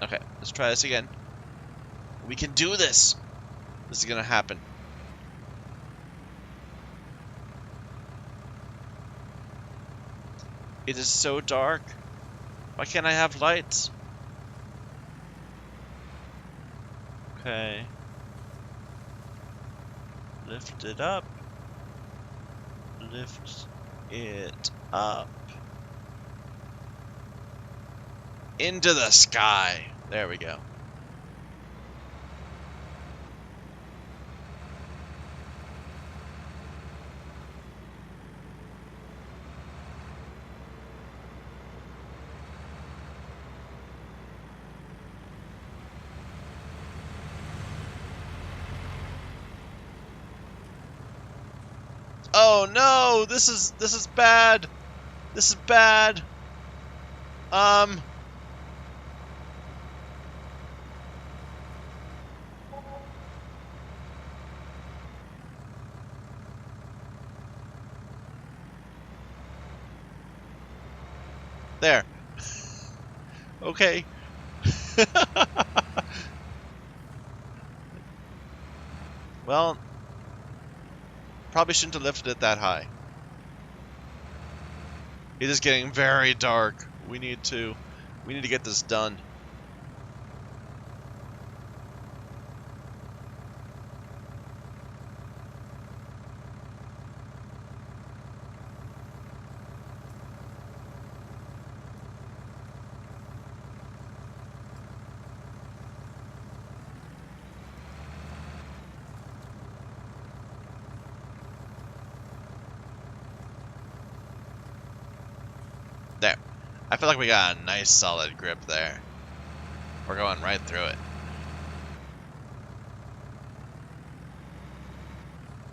Okay, let's try this again. We can do this! This is gonna happen. It is so dark. Why can't I have lights? Okay. Lift it up. Lift it up. Into the sky. There we go. Oh no, this is bad. This is bad. There. Okay. Well, probably shouldn't have lifted it that high. It is getting very dark. We need to get this done. There. I feel like we got a nice solid grip there. We're going right through it.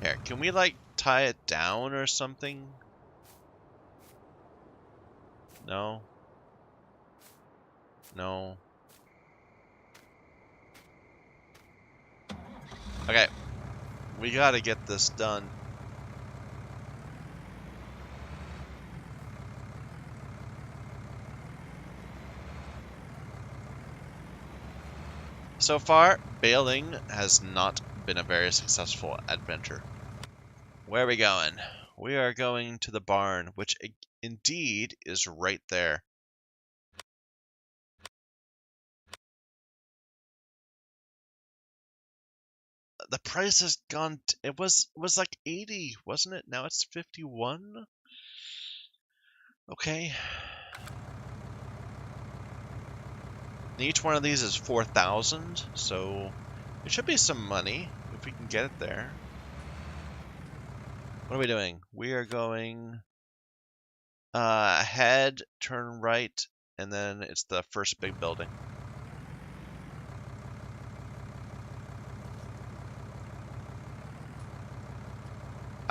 Here, can we like tie it down or something? No. No. Okay. We gotta get this done. So far, bailing has not been a very successful adventure. Where are we going? We are going to the barn, which indeed is right there. The price has gone. It was like 80, wasn't it? Now it's 51. Okay. Each one of these is 4,000, so it should be some money if we can get it there. What are we doing? We are going ahead, turn right, and then it's the first big building.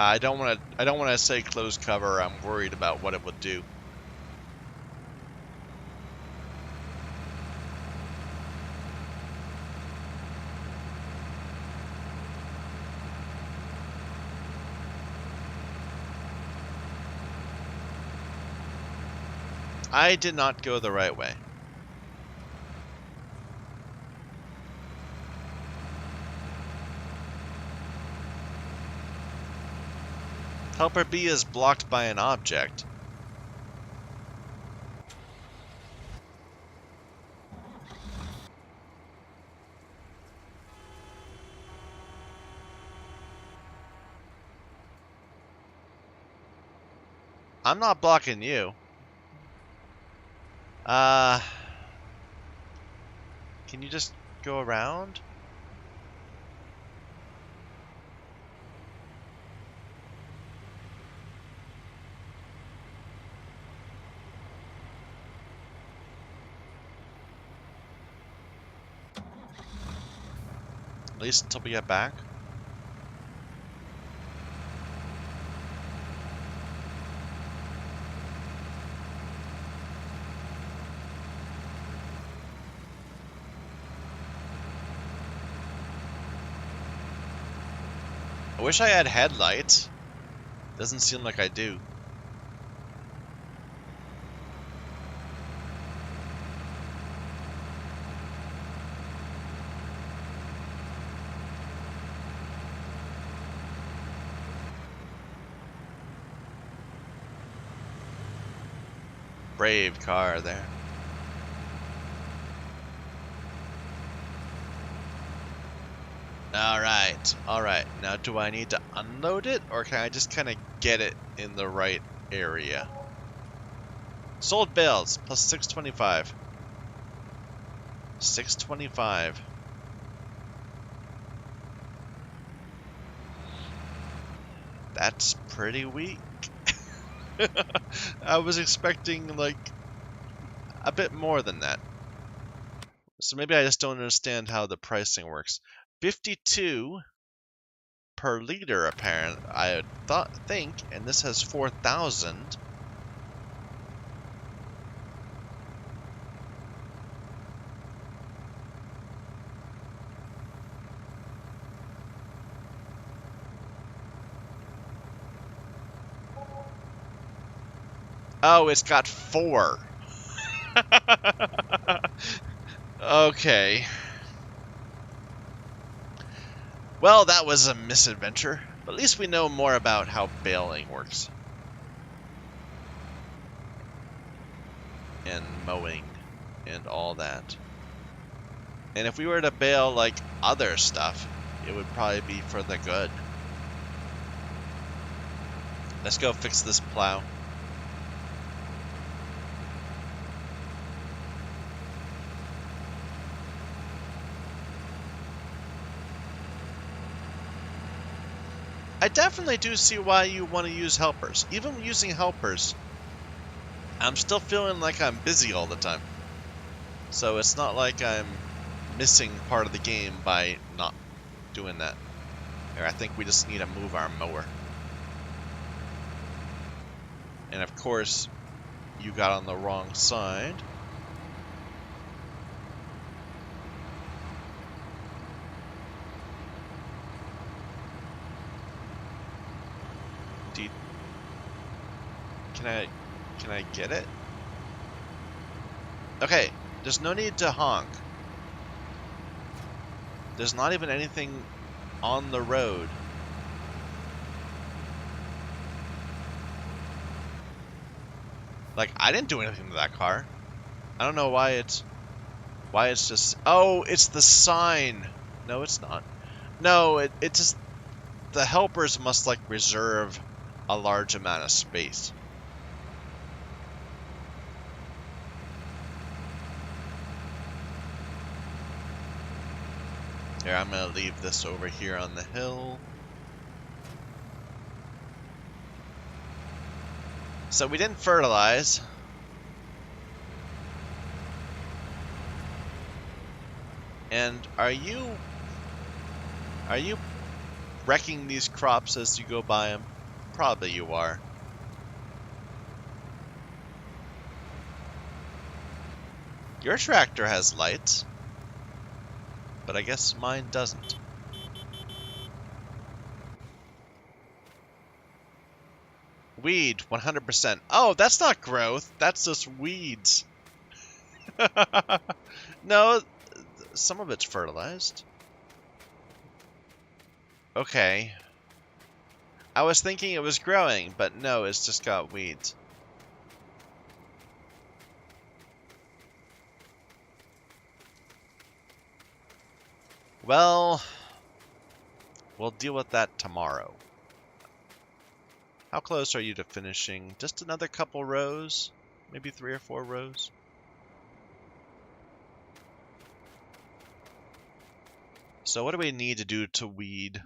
I don't want to say close cover. I'm worried about what it would do. I did not go the right way. Helper B is blocked by an object. I'm not blocking you. Can you just go around? At least until we get back. I wish I had headlights. Doesn't seem like I do. Brave car there. Alright. Now do I need to unload it, or can I just kind of get it in the right area? Sold bales, plus 625. 625. That's pretty weak. I was expecting, like, a bit more than that. So maybe I just don't understand how the pricing works. 52 per liter, apparently. I think, and this has 4,000. Oh, it's got 4. Okay. Well, that was a misadventure, but at least we know more about how baling works. And mowing and all that. And if we were to bale, like, other stuff, it would probably be for the good. Let's go fix this plow. I definitely do see why you want to use helpers. Even using helpers, I'm still feeling like I'm busy all the time. So it's not like I'm missing part of the game by not doing that. Here, I think we just need to move our mower. And of course, you got on the wrong side. Can I get it? Okay, there's no need to honk. There's not even anything on the road. Like, I didn't do anything to that car. I don't know why it's just... Oh, it's the sign. No, it's not. No, it just... The helpers must, like, reserve a large amount of space. Here, I'm gonna leave this over here on the hill. So we didn't fertilize. And are you wrecking these crops as you go by them? Probably you are. Your tractor has lights, but I guess mine doesn't. Weed, 100%. Oh, that's not growth. That's just weeds. No, some of it's fertilized. Okay. I was thinking it was growing, but no, it's just got weeds. Well, we'll deal with that tomorrow. How close are you to finishing? Just another couple rows? Maybe 3 or 4 rows? So what do we need to do to weed?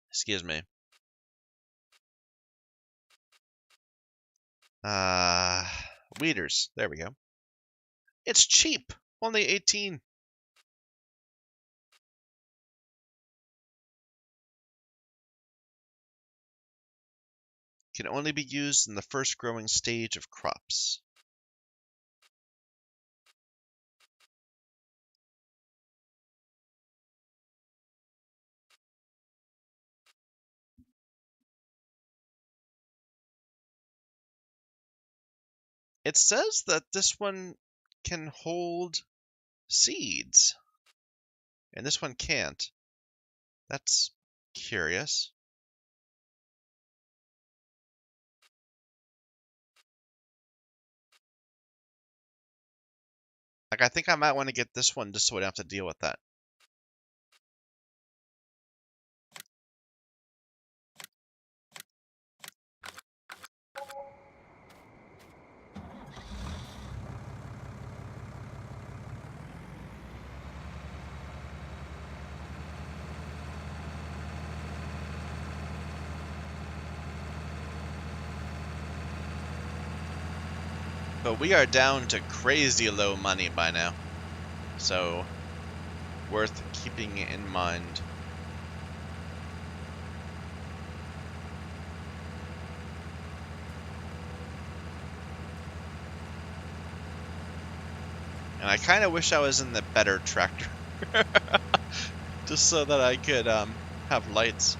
Excuse me. Weeders. There we go. It's cheap. Only 18. Can only be used in the first growing stage of crops. It says that this one can hold seeds, and this one can't. That's curious. Like, I think I might want to get this one just so I don't have to deal with that. But we are down to crazy low money by now, so worth keeping in mind. And I kind of wish I was in the better tractor, just so that I could have lights.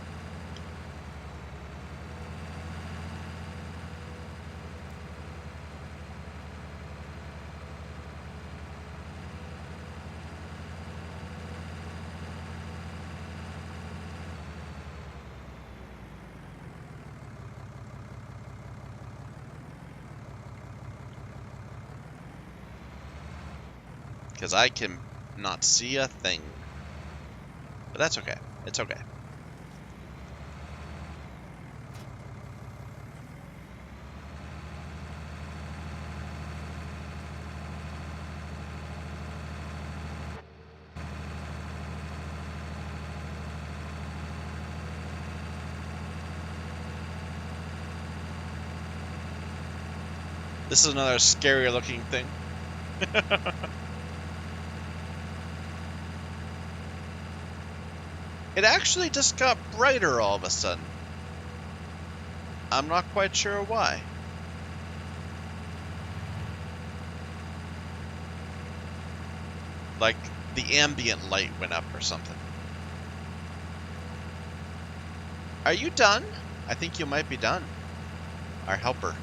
Because I can not see a thing. But that's okay. It's okay. This is another scary looking thing. It actually just got brighter all of a sudden. I'm not quite sure why. Like, the ambient light went up or something. Are you done? I think you might be done. Our helper.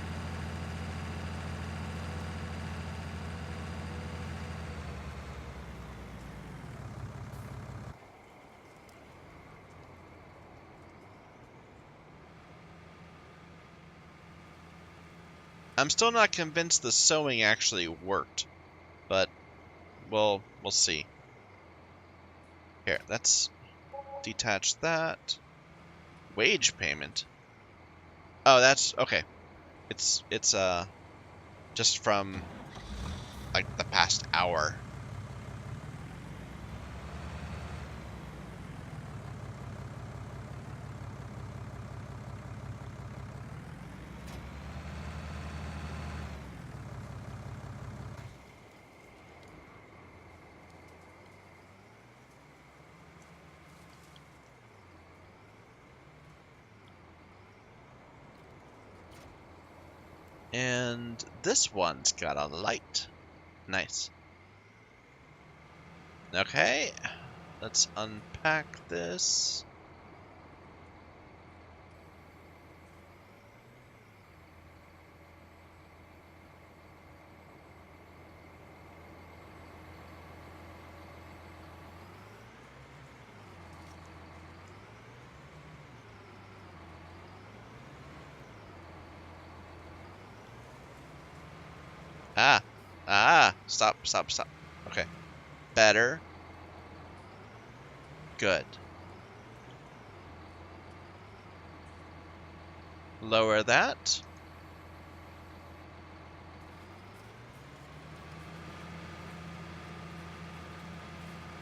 I'm still not convinced the sewing actually worked, but we'll see. Here, let's detach that. Wage payment? Oh, that's okay. It's just from like the past hour. And this one's got a light. Nice. Okay, let's unpack this. Stop. Okay, better. Good. Lower that.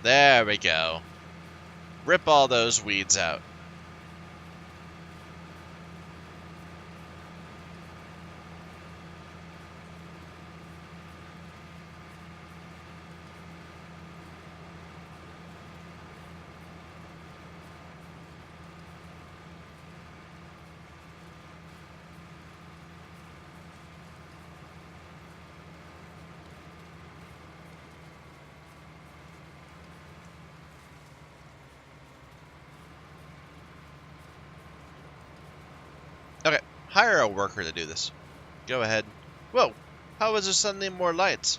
There we go. Rip all those weeds out. Okay, hire a worker to do this. Go ahead. Whoa, how is there suddenly more lights?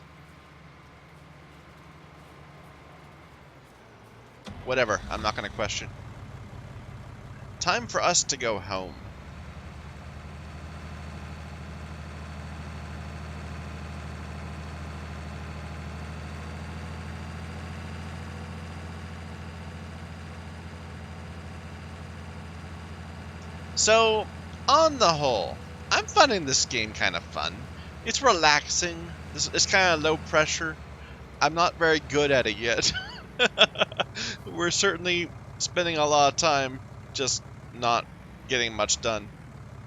Whatever, I'm not going to question. Time for us to go home. So, on the whole, I'm finding this game kind of fun. It's relaxing. It's kind of low pressure. I'm not very good at it yet. We're certainly spending a lot of time just not getting much done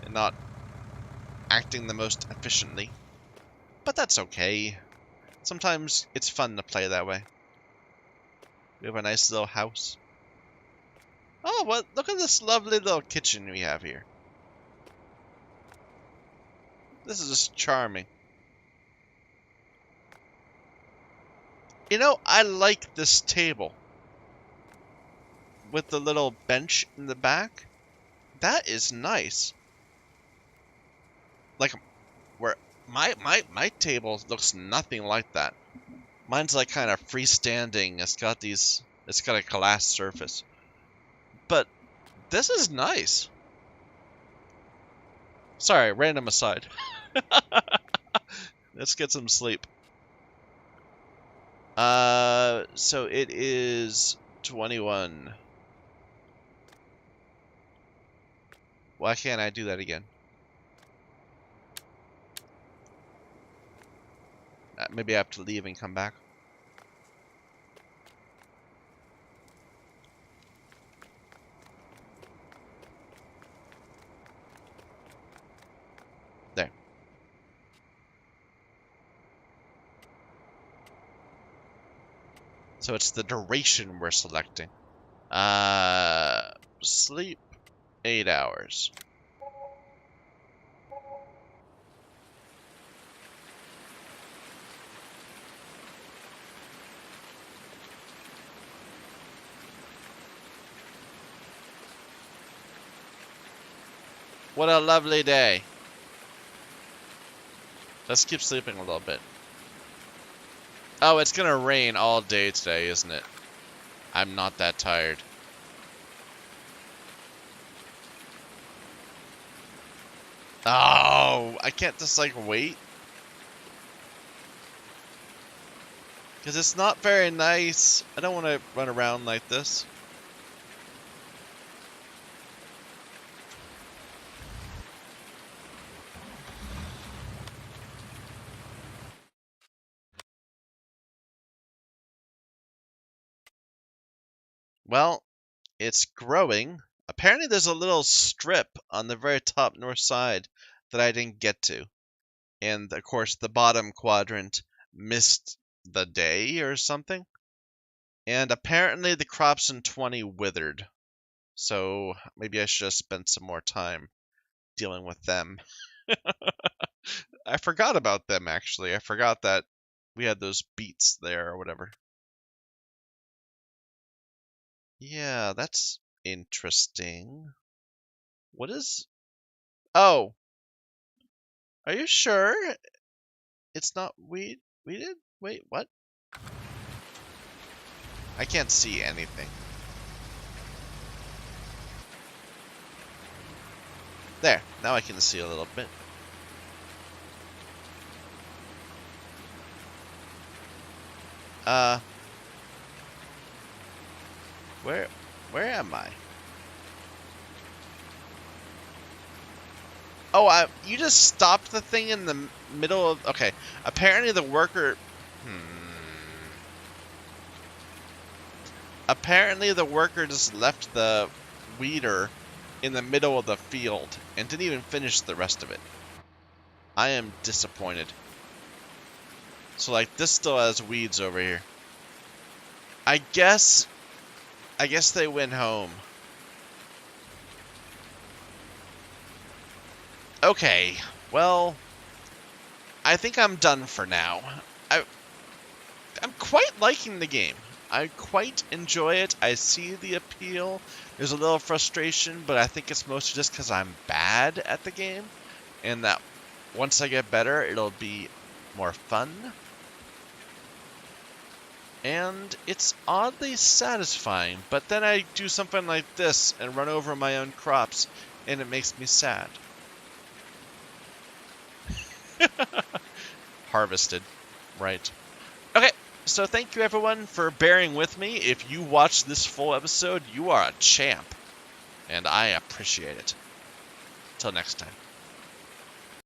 and not acting the most efficiently. But that's okay. Sometimes it's fun to play that way. We have a nice little house. Oh, what? Look at this lovely little kitchen we have here. This is just charming. You know, I like this table with the little bench in the back. That is nice. Like, where my table looks nothing like that. Mine's like kind of freestanding. It's got a glass surface. But this is nice. Sorry, random aside. Let's get some sleep. So it is 21. Why can't I do that again? Maybe I have to leave and come back. There. So it's the duration we're selecting. Sleep 8 hours. What a lovely day. Let's keep sleeping a little bit. Oh, it's gonna rain all day today, isn't it? I'm not that tired. Oh, I can't just like wait. Because it's not very nice. I don't want to run around like this. Well, it's growing. Apparently there's a little strip on the very top north side that I didn't get to. And of course the bottom quadrant missed the day or something. And apparently the crops in 20 withered. So maybe I should have spent some more time dealing with them. I forgot about them, actually. I forgot that we had those beets there or whatever. Yeah, that's interesting. What is... Oh, are you sure it's not weeded? Wait, what? I can't see anything. There, now I can see a little bit. Where am I? Oh, you just stopped the thing in the middle of... Okay, apparently the worker... Apparently the worker just left the weeder in the middle of the field and didn't even finish the rest of it. I am disappointed. So, like, this still has weeds over here. I guess they went home. Okay, well, I think I'm done for now. I'm quite liking the game. I quite enjoy it. I see the appeal. There's a little frustration, but I think it's mostly just because I'm bad at the game, and that once I get better, it'll be more fun. And it's oddly satisfying, but then I do something like this and run over my own crops, and it makes me sad. Harvested. Right. Okay, so thank you everyone for bearing with me. If you watched this full episode, you are a champ, and I appreciate it. Till next time.